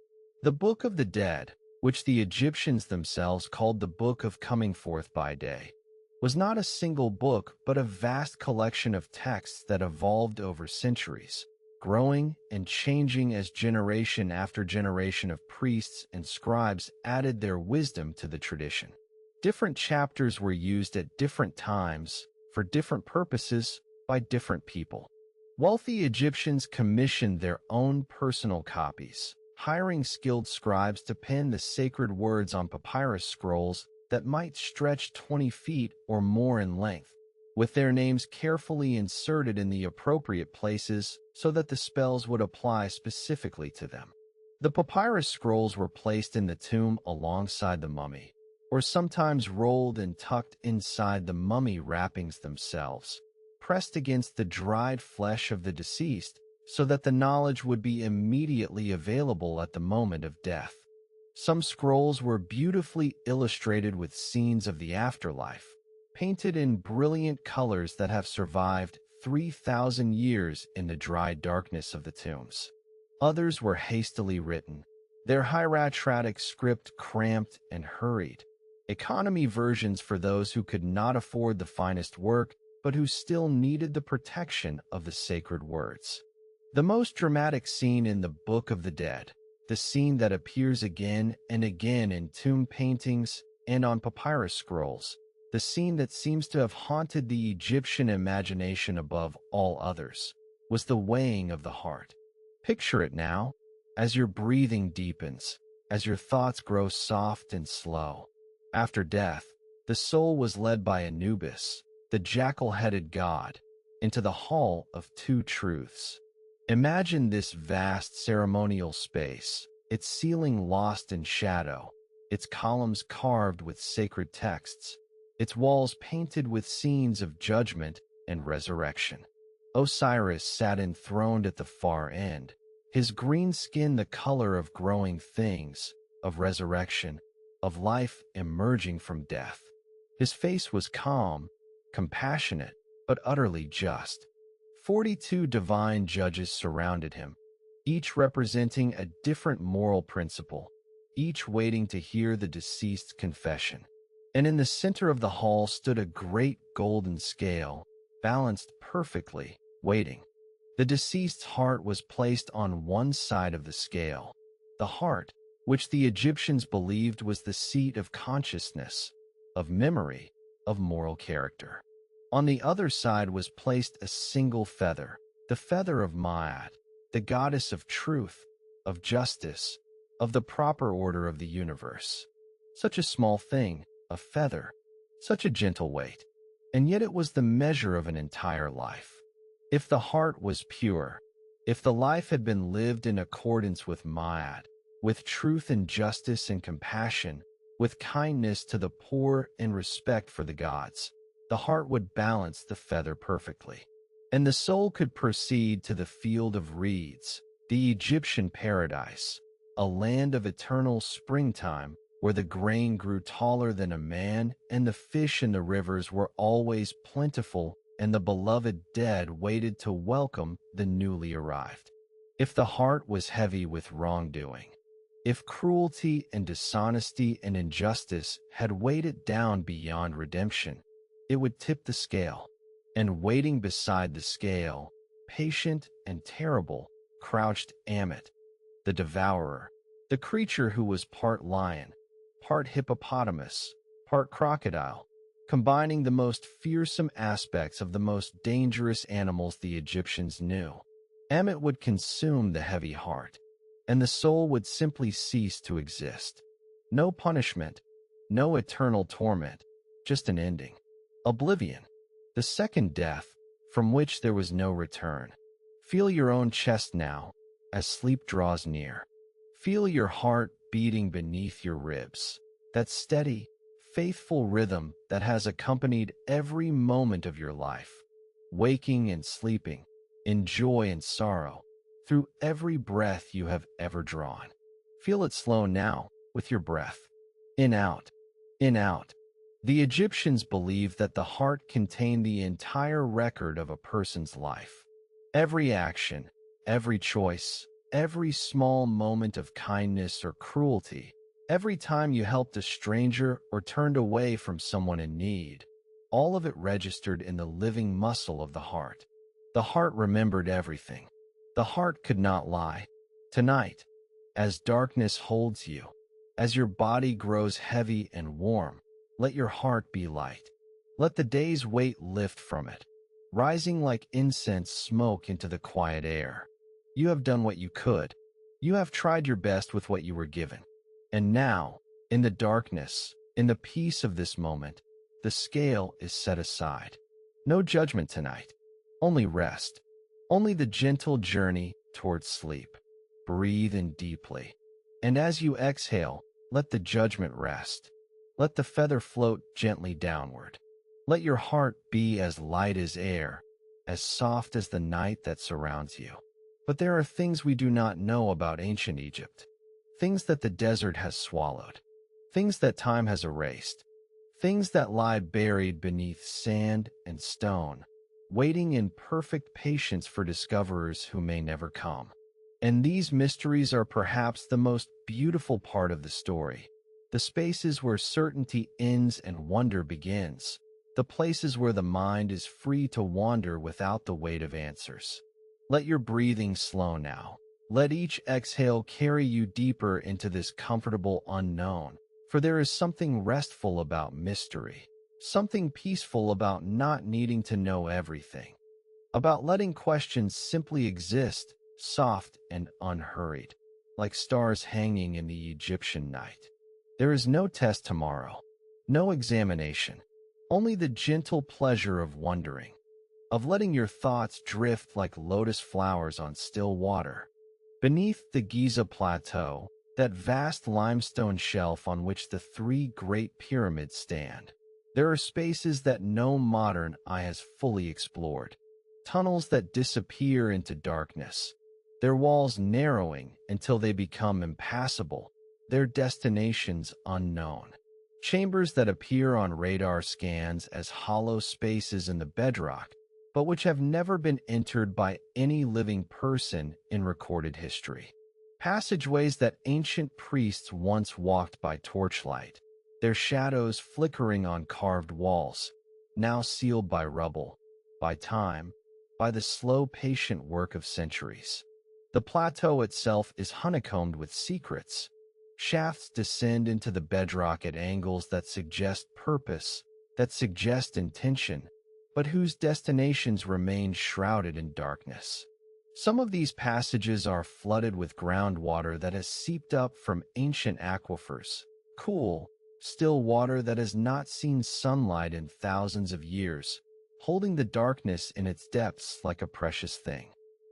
The Book of the Dead, which the Egyptians themselves called the Book of Coming Forth by Day, was not a single book but a vast collection of texts that evolved over centuries, growing and changing as generation after generation of priests and scribes added their wisdom to the tradition. Different chapters were used at different times, for different purposes, by different people. Wealthy Egyptians commissioned their own personal copies, hiring skilled scribes to pen the sacred words on papyrus scrolls that might stretch 20 feet or more in length, with their names carefully inserted in the appropriate places so that the spells would apply specifically to them. The papyrus scrolls were placed in the tomb alongside the mummy, or sometimes rolled and tucked inside the mummy wrappings themselves, pressed against the dried flesh of the deceased so that the knowledge would be immediately available at the moment of death. Some scrolls were beautifully illustrated with scenes of the afterlife, painted in brilliant colors that have survived 3,000 years in the dry darkness of the tombs. Others were hastily written, their hieratic script cramped and hurried. Economy versions for those who could not afford the finest work, but who still needed the protection of the sacred words. The most dramatic scene in the Book of the Dead, the scene that appears again and again in tomb paintings and on papyrus scrolls, the scene that seems to have haunted the Egyptian imagination above all others, was the weighing of the heart. Picture it now, as your breathing deepens, as your thoughts grow soft and slow. After death, the soul was led by Anubis, the jackal-headed god, into the Hall of Two Truths. Imagine this vast ceremonial space, its ceiling lost in shadow, its columns carved with sacred texts, its walls painted with scenes of judgment and resurrection. Osiris sat enthroned at the far end, his green skin the color of growing things, of resurrection, of life emerging from death. His face was calm, compassionate, but utterly just. 42 divine judges surrounded him, each representing a different moral principle, each waiting to hear the deceased's confession. And in the center of the hall stood a great golden scale, balanced perfectly, waiting. The deceased's heart was placed on one side of the scale, the heart, which the Egyptians believed was the seat of consciousness, of memory, of moral character. On the other side was placed a single feather, the feather of Ma'at, the goddess of truth, of justice, of the proper order of the universe. Such a small thing, a feather, such a gentle weight, and yet it was the measure of an entire life. If the heart was pure, if the life had been lived in accordance with Ma'at, with truth and justice and compassion, with kindness to the poor and respect for the gods, the heart would balance the feather perfectly, and the soul could proceed to the field of reeds, the Egyptian paradise, a land of eternal springtime where the grain grew taller than a man and the fish in the rivers were always plentiful and the beloved dead waited to welcome the newly arrived. If the heart was heavy with wrongdoing, if cruelty and dishonesty and injustice had weighed it down beyond redemption, it would tip the scale, and waiting beside the scale, patient and terrible, crouched Ammit, the devourer, the creature who was part lion, part hippopotamus, part crocodile, combining the most fearsome aspects of the most dangerous animals the Egyptians knew. Ammit would consume the heavy heart, and the soul would simply cease to exist. No punishment, no eternal torment, just an ending. Oblivion, the second death, from which there was no return. Feel your own chest now, as sleep draws near. Feel your heart beating beneath your ribs, that steady, faithful rhythm that has accompanied every moment of your life, waking and sleeping, in joy and sorrow, through every breath you have ever drawn. Feel it slow now, with your breath. In, out, in, out. The Egyptians believed that the heart contained the entire record of a person's life. Every action, every choice, every small moment of kindness or cruelty, every time you helped a stranger or turned away from someone in need, all of it registered in the living muscle of the heart. The heart remembered everything. The heart could not lie. Tonight, as darkness holds you, as your body grows heavy and warm, let your heart be light. Let the day's weight lift from it, rising like incense smoke into the quiet air. You have done what you could. You have tried your best with what you were given. And now, in the darkness, in the peace of this moment, the scale is set aside. No judgment tonight, only rest, only the gentle journey towards sleep. Breathe in deeply, and as you exhale, let the judgment rest. Let the feather float gently downward. Let your heart be as light as air, as soft as the night that surrounds you. But there are things we do not know about ancient Egypt, things that the desert has swallowed, things that time has erased, things that lie buried beneath sand and stone, waiting in perfect patience for discoverers who may never come. And these mysteries are perhaps the most beautiful part of the story, the spaces where certainty ends and wonder begins, the places where the mind is free to wander without the weight of answers. Let your breathing slow now. Let each exhale carry you deeper into this comfortable unknown, for there is something restful about mystery, something peaceful about not needing to know everything, about letting questions simply exist, soft and unhurried, like stars hanging in the Egyptian night. There is no test tomorrow, no examination, only the gentle pleasure of wondering, of letting your thoughts drift like lotus flowers on still water. Beneath the Giza Plateau, that vast limestone shelf on which the three great pyramids stand, there are spaces that no modern eye has fully explored, tunnels that disappear into darkness, their walls narrowing until they become impassable, their destinations unknown. Chambers that appear on radar scans as hollow spaces in the bedrock, but which have never been entered by any living person in recorded history. Passageways that ancient priests once walked by torchlight, their shadows flickering on carved walls, now sealed by rubble, by time, by the slow, patient work of centuries. The plateau itself is honeycombed with secrets. Shafts descend into the bedrock at angles that suggest purpose, that suggest intention, but whose destinations remain shrouded in darkness. Some of these passages are flooded with groundwater that has seeped up from ancient aquifers, cool, still water that has not seen sunlight in thousands of years, holding the darkness in its depths like a precious thing.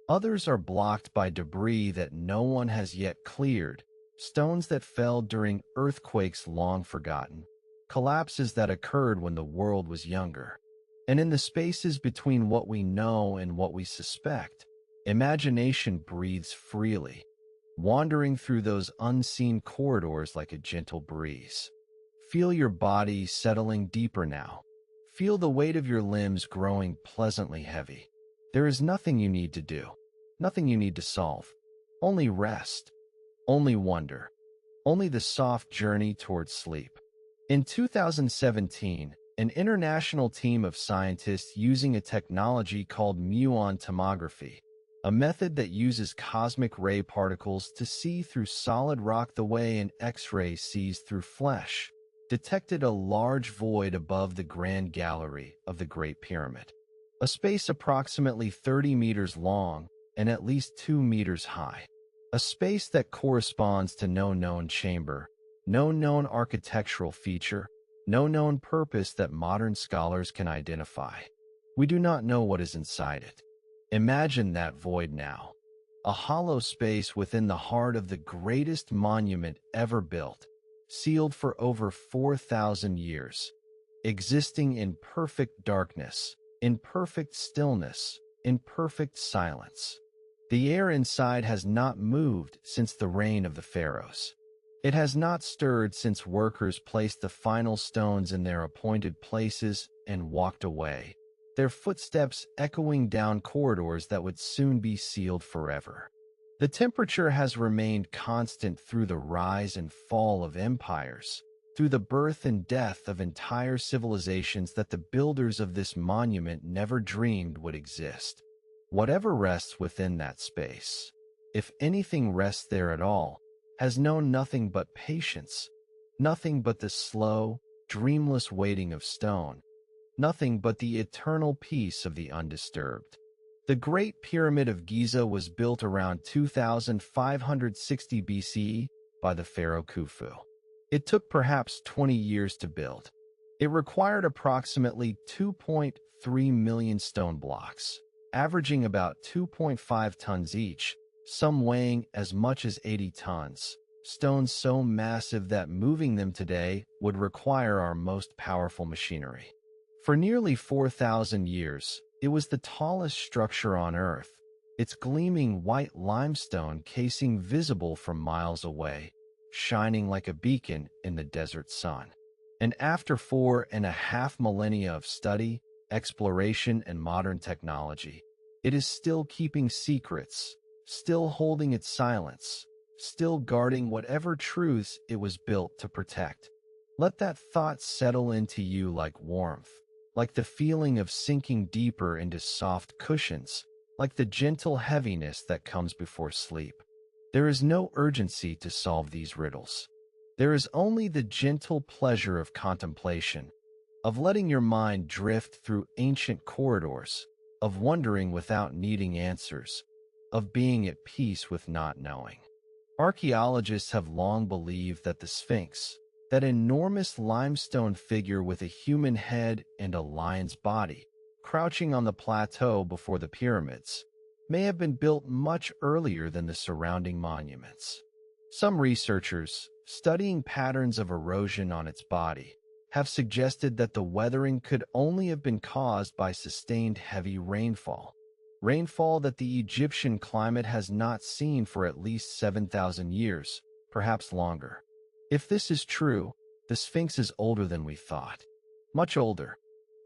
Others are blocked by debris that no one has yet cleared, stones that fell during earthquakes long forgotten, collapses that occurred when the world was younger. And in the spaces between what we know and what we suspect, imagination breathes freely, wandering through those unseen corridors like a gentle breeze. Feel your body settling deeper now. Feel the weight of your limbs growing pleasantly heavy. There is nothing you need to do, nothing you need to solve. Only rest, only wonder, only the soft journey towards sleep. In 2017, an international team of scientists using a technology called muon tomography, a method that uses cosmic ray particles to see through solid rock the way an X-ray sees through flesh, detected a large void above the Grand Gallery of the Great Pyramid, a space approximately 30 meters long and at least 2 meters high, a space that corresponds to no known chamber, no known architectural feature, no known purpose that modern scholars can identify. We do not know what is inside it. Imagine that void now, a hollow space within the heart of the greatest monument ever built, sealed for over 4,000 years, existing in perfect darkness, in perfect stillness, in perfect silence. The air inside has not moved since the reign of the pharaohs. It has not stirred since workers placed the final stones in their appointed places and walked away, their footsteps echoing down corridors that would soon be sealed forever. The temperature has remained constant through the rise and fall of empires, through the birth and death of entire civilizations that the builders of this monument never dreamed would exist. Whatever rests within that space, if anything rests there at all, has known nothing but patience, nothing but the slow, dreamless waiting of stone, nothing but the eternal peace of the undisturbed. The Great Pyramid of Giza was built around 2560 BCE by the pharaoh Khufu. It took perhaps 20 years to build. It required approximately 2.3 million stone blocks, averaging about 2.5 tons each, some weighing as much as 80 tons, stones so massive that moving them today would require our most powerful machinery. For nearly 4,000 years, it was the tallest structure on Earth. its gleaming white limestone casing visible from miles away, shining like a beacon in the desert sun. And after 4.5 millennia of study, exploration, and modern technology, it is still keeping secrets, still holding its silence, still guarding whatever truths it was built to protect. Let that thought settle into you like warmth, like the feeling of sinking deeper into soft cushions, like the gentle heaviness that comes before sleep. There is no urgency to solve these riddles. There is only the gentle pleasure of contemplation, of letting your mind drift through ancient corridors, of wondering without needing answers, of being at peace with not knowing. Archaeologists have long believed that the Sphinx, that enormous limestone figure with a human head and a lion's body, crouching on the plateau before the pyramids, may have been built much earlier than the surrounding monuments. Some researchers, studying patterns of erosion on its body, have suggested that the weathering could only have been caused by sustained heavy rainfall, rainfall that the Egyptian climate has not seen for at least 7,000 years, perhaps longer. If this is true, the Sphinx is older than we thought. Much older.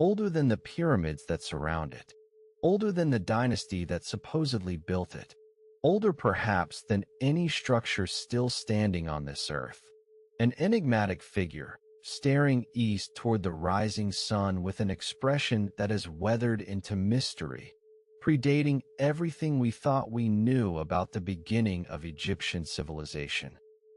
Older than the pyramids that surround it. Older than the dynasty that supposedly built it. Older perhaps than any structure still standing on this earth. An enigmatic figure, staring east toward the rising sun with an expression that is weathered into mystery, predating everything we thought we knew about the beginning of Egyptian civilization.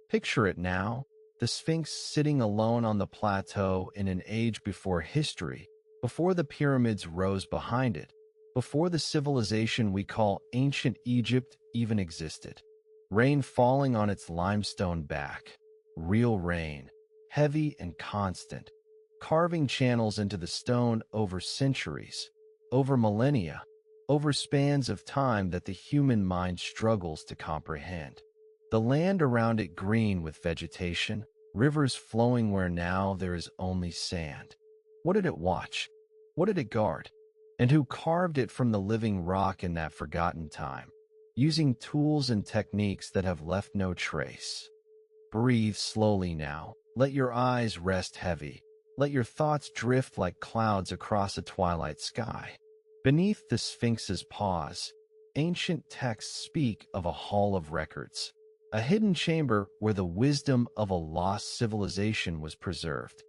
Picture it now, the Sphinx sitting alone on the plateau in an age before history, before the pyramids rose behind it, before the civilization we call ancient Egypt even existed. Rain falling on its limestone back, real rain, heavy and constant, carving channels into the stone over centuries, over millennia, over spans of time that the human mind struggles to comprehend. The land around it green with vegetation, rivers flowing where now there is only sand. What did it watch? What did it guard? And who carved it from the living rock in that forgotten time, using tools and techniques that have left no trace? Breathe slowly now. Let your eyes rest heavy. Let your thoughts drift like clouds across a twilight sky. Beneath the Sphinx's paws, ancient texts speak of a hall of records, a hidden chamber where the wisdom of a lost civilization was preserved.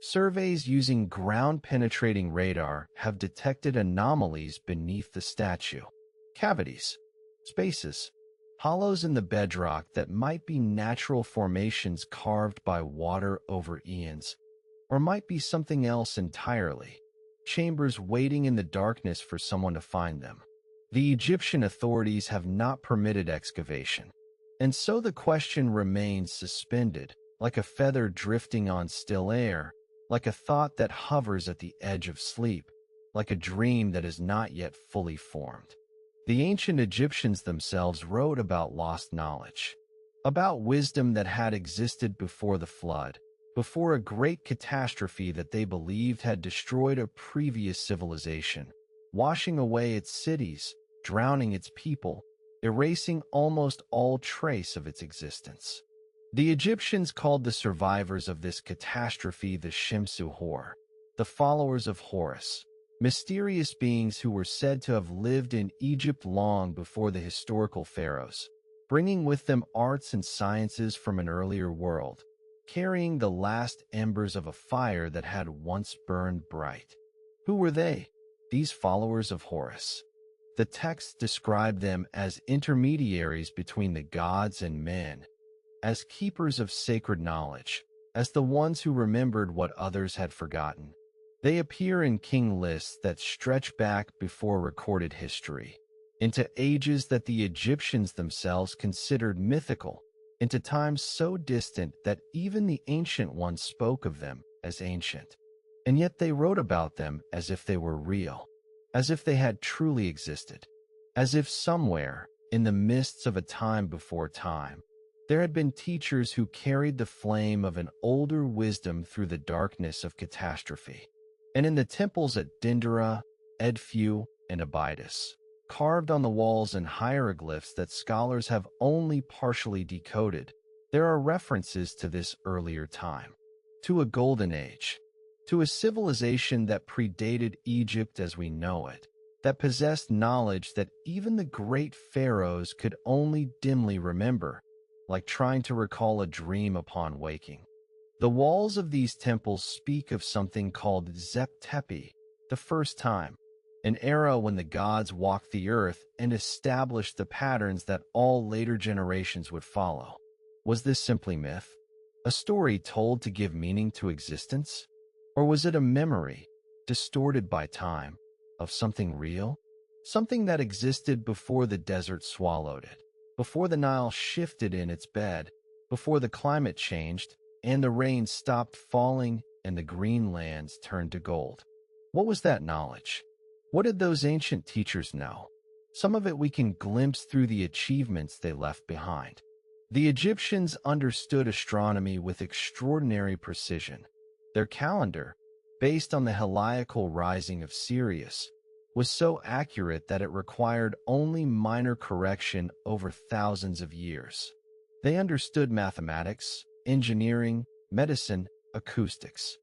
Surveys using ground-penetrating radar have detected anomalies beneath the statue. Cavities, spaces, hollows in the bedrock that might be natural formations carved by water over eons, or might be something else entirely. Chambers waiting in the darkness for someone to find them. The Egyptian authorities have not permitted excavation. And so the question remains suspended, like a feather drifting on still air, like a thought that hovers at the edge of sleep, like a dream that is not yet fully formed. The ancient Egyptians themselves wrote about lost knowledge, about wisdom that had existed before the flood, before a great catastrophe that they believed had destroyed a previous civilization, washing away its cities, drowning its people, erasing almost all trace of its existence. The Egyptians called the survivors of this catastrophe the Shemsu Hor, the followers of Horus, mysterious beings who were said to have lived in Egypt long before the historical pharaohs, bringing with them arts and sciences from an earlier world, carrying the last embers of a fire that had once burned bright. Who were they, these followers of Horus? The texts describe them as intermediaries between the gods and men, as keepers of sacred knowledge, as the ones who remembered what others had forgotten. They appear in king lists that stretch back before recorded history, into ages that the Egyptians themselves considered mythical, into times so distant that even the ancient ones spoke of them as ancient. And yet they wrote about them as if they were real, as if they had truly existed, as if somewhere, in the mists of a time before time, there had been teachers who carried the flame of an older wisdom through the darkness of catastrophe. And in the temples at Dendera, Edfu, and Abydos, carved on the walls in hieroglyphs that scholars have only partially decoded. There are references to this earlier time, to a golden age, to a civilization that predated Egypt as we know it, that possessed knowledge that even the great pharaohs could only dimly remember, like trying to recall a dream upon waking. The walls of these temples speak of something called Zep-Tepi, the first time, an era when the gods walked the earth and established the patterns that all later generations would follow. Was this simply myth? A story told to give meaning to existence? Or was it a memory, distorted by time, of something real? Something that existed before the desert swallowed it, before the Nile shifted in its bed, before the climate changed, and the rain stopped falling and the green lands turned to gold. What was that knowledge? What did those ancient teachers know? Some of it we can glimpse through the achievements they left behind. The Egyptians understood astronomy with extraordinary precision. Their calendar, based on the heliacal rising of Sirius, was so accurate that it required only minor correction over thousands of years. They understood mathematics, engineering, medicine, acoustics.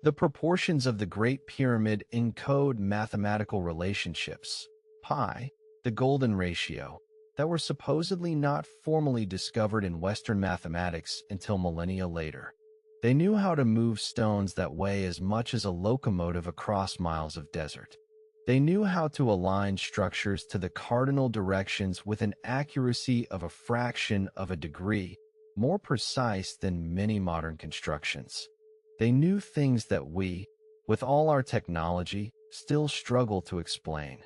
The proportions of the Great Pyramid encode mathematical relationships, pi, the golden ratio, that were supposedly not formally discovered in Western mathematics until millennia later. They knew how to move stones that weigh as much as a locomotive across miles of desert. They knew how to align structures to the cardinal directions with an accuracy of a fraction of a degree, more precise than many modern constructions. They knew things that we, with all our technology, still struggle to explain.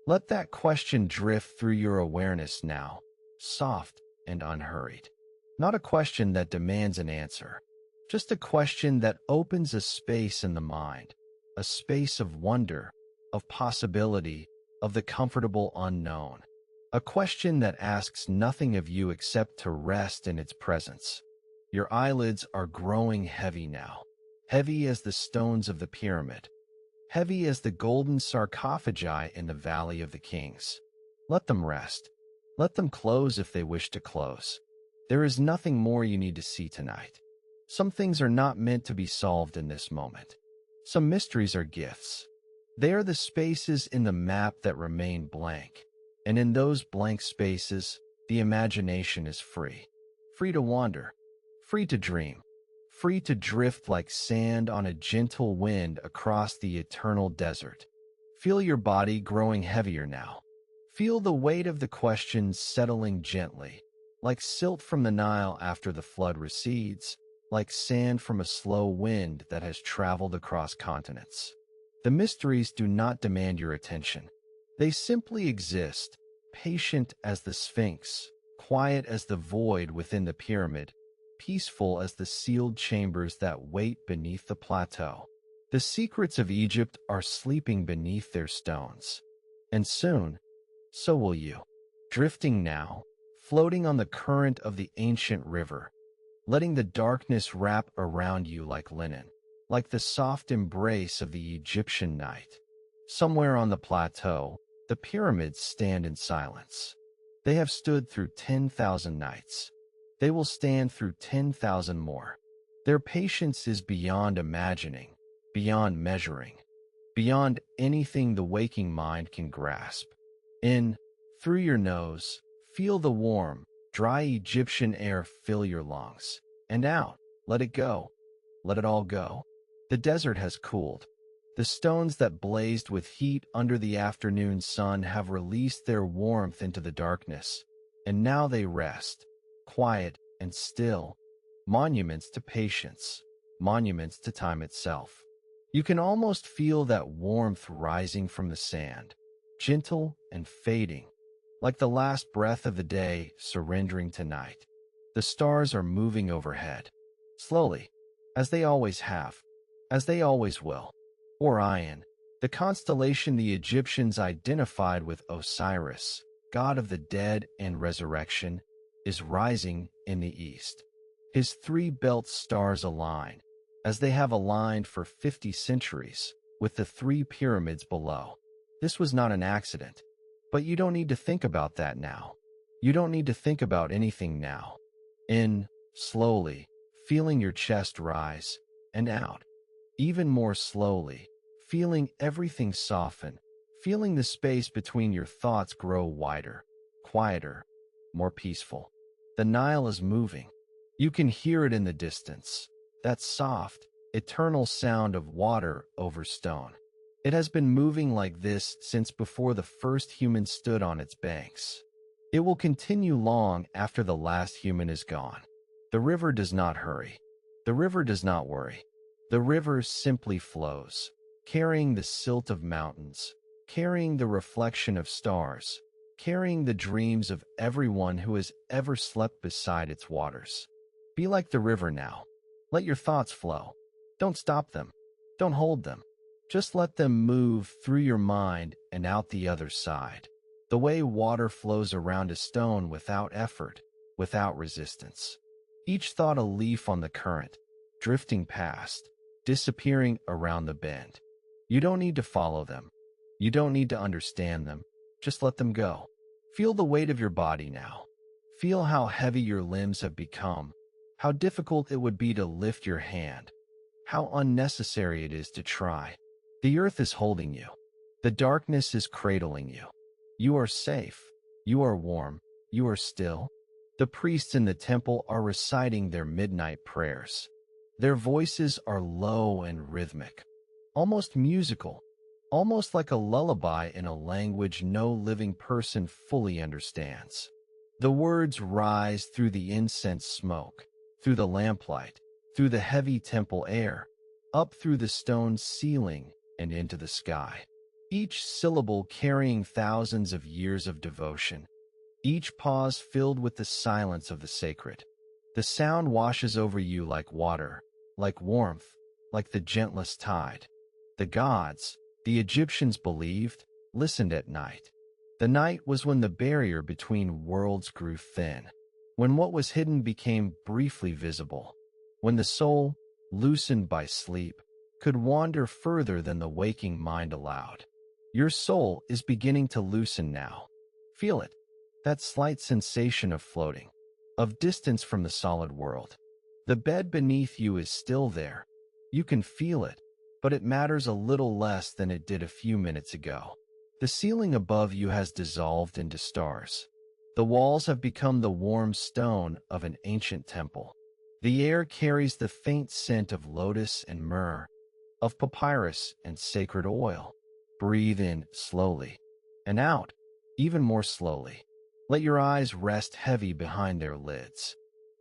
Let that question drift through your awareness now, soft and unhurried. Not a question that demands an answer, just a question that opens a space in the mind, a space of wonder, of possibility, of the comfortable unknown. A question that asks nothing of you except to rest in its presence. Your eyelids are growing heavy now, heavy as the stones of the pyramid, heavy as the golden sarcophagi in the Valley of the Kings. Let them rest. Let them close if they wish to close. There is nothing more you need to see tonight. Some things are not meant to be solved in this moment. Some mysteries are gifts. They are the spaces in the map that remain blank. And in those blank spaces, the imagination is free. Free to wander. Free to dream. Free to drift like sand on a gentle wind across the eternal desert. Feel your body growing heavier now. Feel the weight of the questions settling gently, like silt from the Nile after the flood recedes, like sand from a slow wind that has traveled across continents. The mysteries do not demand your attention. They simply exist, patient as the Sphinx, quiet as the void within the pyramid, peaceful as the sealed chambers that wait beneath the plateau. The secrets of Egypt are sleeping beneath their stones. And soon, so will you. Drifting now, floating on the current of the ancient river, letting the darkness wrap around you like linen, like the soft embrace of the Egyptian night. Somewhere on the plateau, the pyramids stand in silence. They have stood through 10,000 nights. They will stand through 10,000 more. Their patience is beyond imagining, beyond measuring, beyond anything the waking mind can grasp. In, through your nose, feel the warm, dry Egyptian air fill your lungs. And out, let it go. Let it all go. The desert has cooled. The stones that blazed with heat under the afternoon sun have released their warmth into the darkness, and now they rest, quiet and still, monuments to patience, monuments to time itself. You can almost feel that warmth rising from the sand, gentle and fading, like the last breath of the day surrendering to night. The stars are moving overhead, slowly, as they always have, as they always will. Orion, the constellation the Egyptians identified with Osiris, god of the dead and resurrection, is rising in the east. His three belt stars align, as they have aligned for 50 centuries, with the three pyramids below. This was not an accident. But you don't need to think about that now. You don't need to think about anything now. In, slowly, feeling your chest rise, and out, even more slowly, feeling everything soften, feeling the space between your thoughts grow wider, quieter, more peaceful. The Nile is moving. You can hear it in the distance, that soft, eternal sound of water over stone. It has been moving like this since before the first human stood on its banks. It will continue long after the last human is gone. The river does not hurry. The river does not worry. The river simply flows, carrying the silt of mountains, carrying the reflection of stars, carrying the dreams of everyone who has ever slept beside its waters. Be like the river now. Let your thoughts flow. Don't stop them. Don't hold them. Just let them move through your mind and out the other side. The way water flows around a stone without effort, without resistance. Each thought a leaf on the current, drifting past, disappearing around the bend. You don't need to follow them. You don't need to understand them. Just let them go. Feel the weight of your body now. Feel how heavy your limbs have become, how difficult it would be to lift your hand, how unnecessary it is to try. The earth is holding you. The darkness is cradling you. You are safe. You are warm. You are still. The priests in the temple are reciting their midnight prayers. Their voices are low and rhythmic, almost musical, almost like a lullaby in a language no living person fully understands. The words rise through the incense smoke, through the lamplight, through the heavy temple air, up through the stone ceiling and into the sky. Each syllable carrying thousands of years of devotion, each pause filled with the silence of the sacred. The sound washes over you like water, like warmth, like the gentlest tide. The gods, the Egyptians believed, listened at night. The night was when the barrier between worlds grew thin, when what was hidden became briefly visible, when the soul, loosened by sleep, could wander further than the waking mind allowed. Your soul is beginning to loosen now. Feel it, that slight sensation of floating, of distance from the solid world. The bed beneath you is still there. You can feel it, but it matters a little less than it did a few minutes ago. The ceiling above you has dissolved into stars. The walls have become the warm stone of an ancient temple. The air carries the faint scent of lotus and myrrh, of papyrus and sacred oil. Breathe in slowly, and out even more slowly. Let your eyes rest heavy behind their lids.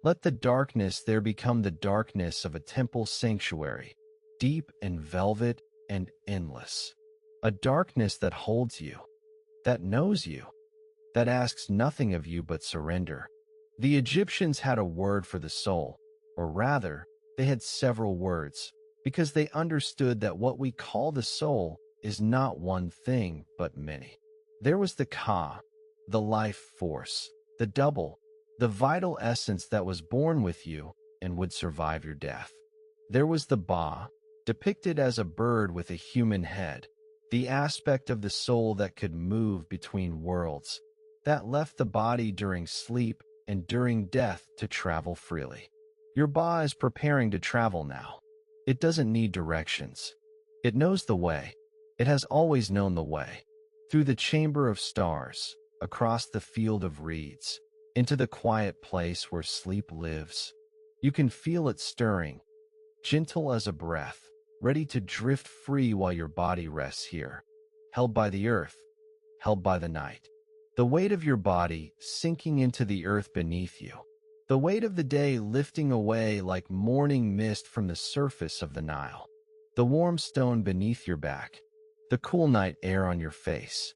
Let the darkness there become the darkness of a temple sanctuary, deep and velvet and endless. A darkness that holds you, that knows you, that asks nothing of you but surrender. The Egyptians had a word for the soul, or rather, they had several words, because they understood that what we call the soul is not one thing but many. There was the Ka, the life force, the double, the vital essence that was born with you and would survive your death. There was the Ba, depicted as a bird with a human head, the aspect of the soul that could move between worlds, that left the body during sleep and during death to travel freely. Your Ba is preparing to travel now. It doesn't need directions. It knows the way. It has always known the way. Through the chamber of stars, across the field of reeds, into the quiet place where sleep lives. You can feel it stirring, gentle as a breath, ready to drift free while your body rests here, held by the earth, held by the night. The weight of your body sinking into the earth beneath you. The weight of the day lifting away like morning mist from the surface of the Nile. The warm stone beneath your back. The cool night air on your face.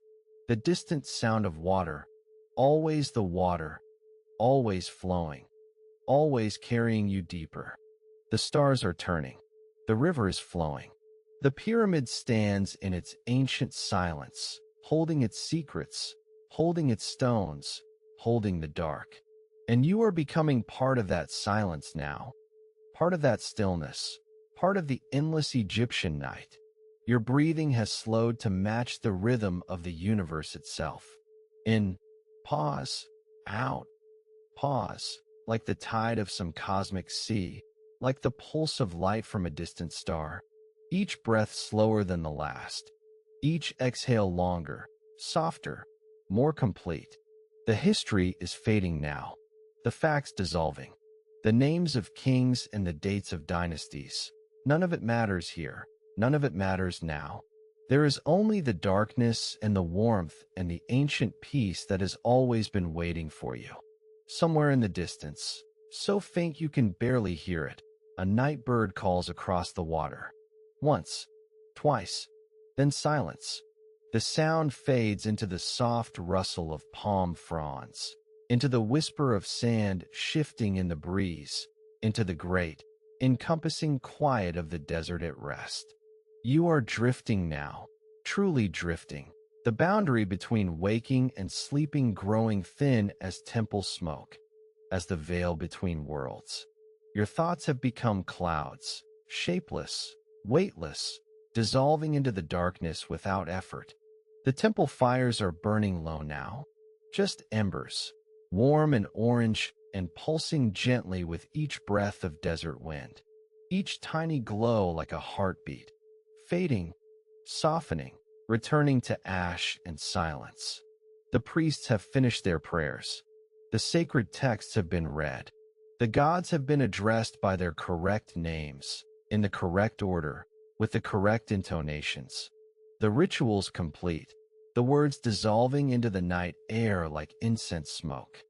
The distant sound of water. Always the water. Always flowing. Always carrying you deeper. The stars are turning. The river is flowing. The pyramid stands in its ancient silence, holding its secrets, holding its stones, holding the dark. And you are becoming part of that silence now, part of that stillness, part of the endless Egyptian night. Your breathing has slowed to match the rhythm of the universe itself. In, pause, out, pause, like the tide of some cosmic sea, like the pulse of light from a distant star. Each breath slower than the last, each exhale longer, softer, more complete. The history is fading now, the facts dissolving, the names of kings and the dates of dynasties. None of it matters here, none of it matters now. There is only the darkness and the warmth and the ancient peace that has always been waiting for you. Somewhere in the distance, so faint you can barely hear it, a night bird calls across the water. Once, twice, then silence. The sound fades into the soft rustle of palm fronds, into the whisper of sand shifting in the breeze, into the great, encompassing quiet of the desert at rest. You are drifting now, truly drifting, the boundary between waking and sleeping growing thin as temple smoke, as the veil between worlds. Your thoughts have become clouds, shapeless, weightless, dissolving into the darkness without effort. The temple fires are burning low now, just embers, warm and orange and pulsing gently with each breath of desert wind. Each tiny glow like a heartbeat, fading, softening, returning to ash and silence. The priests have finished their prayers. The sacred texts have been read. The gods have been addressed by their correct names, in the correct order, with the correct intonations. The rituals complete, the words dissolving into the night air like incense smoke.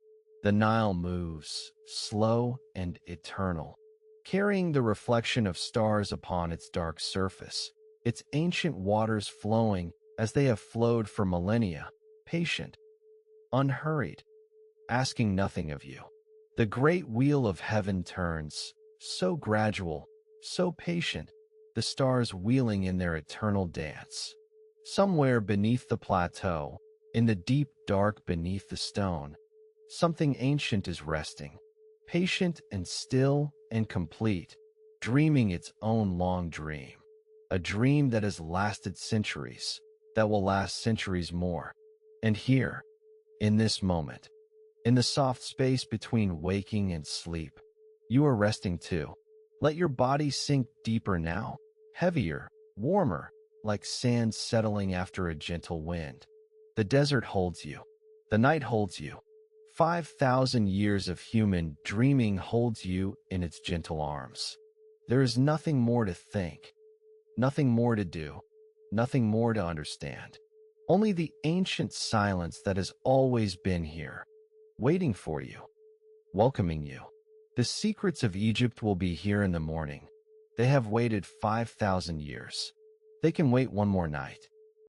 The Nile moves, slow and eternal, carrying the reflection of stars upon its dark surface, its ancient waters flowing as they have flowed for millennia, patient, unhurried, asking nothing of you. The great wheel of heaven turns, so gradual, so patient, the stars wheeling in their eternal dance. Somewhere beneath the plateau, in the deep dark beneath the stone, something ancient is resting, patient and still and complete, dreaming its own long dream. A dream that has lasted centuries, that will last centuries more. And here, in this moment, in the soft space between waking and sleep, you are resting too. Let your body sink deeper now, heavier, warmer, like sand settling after a gentle wind. The desert holds you. The night holds you. 5,000 years of human dreaming holds you in its gentle arms. There is nothing more to think, nothing more to do, nothing more to understand. Only the ancient silence that has always been here, waiting for you, welcoming you. The secrets of Egypt will be here in the morning. They have waited 5,000 years. They can wait one more night.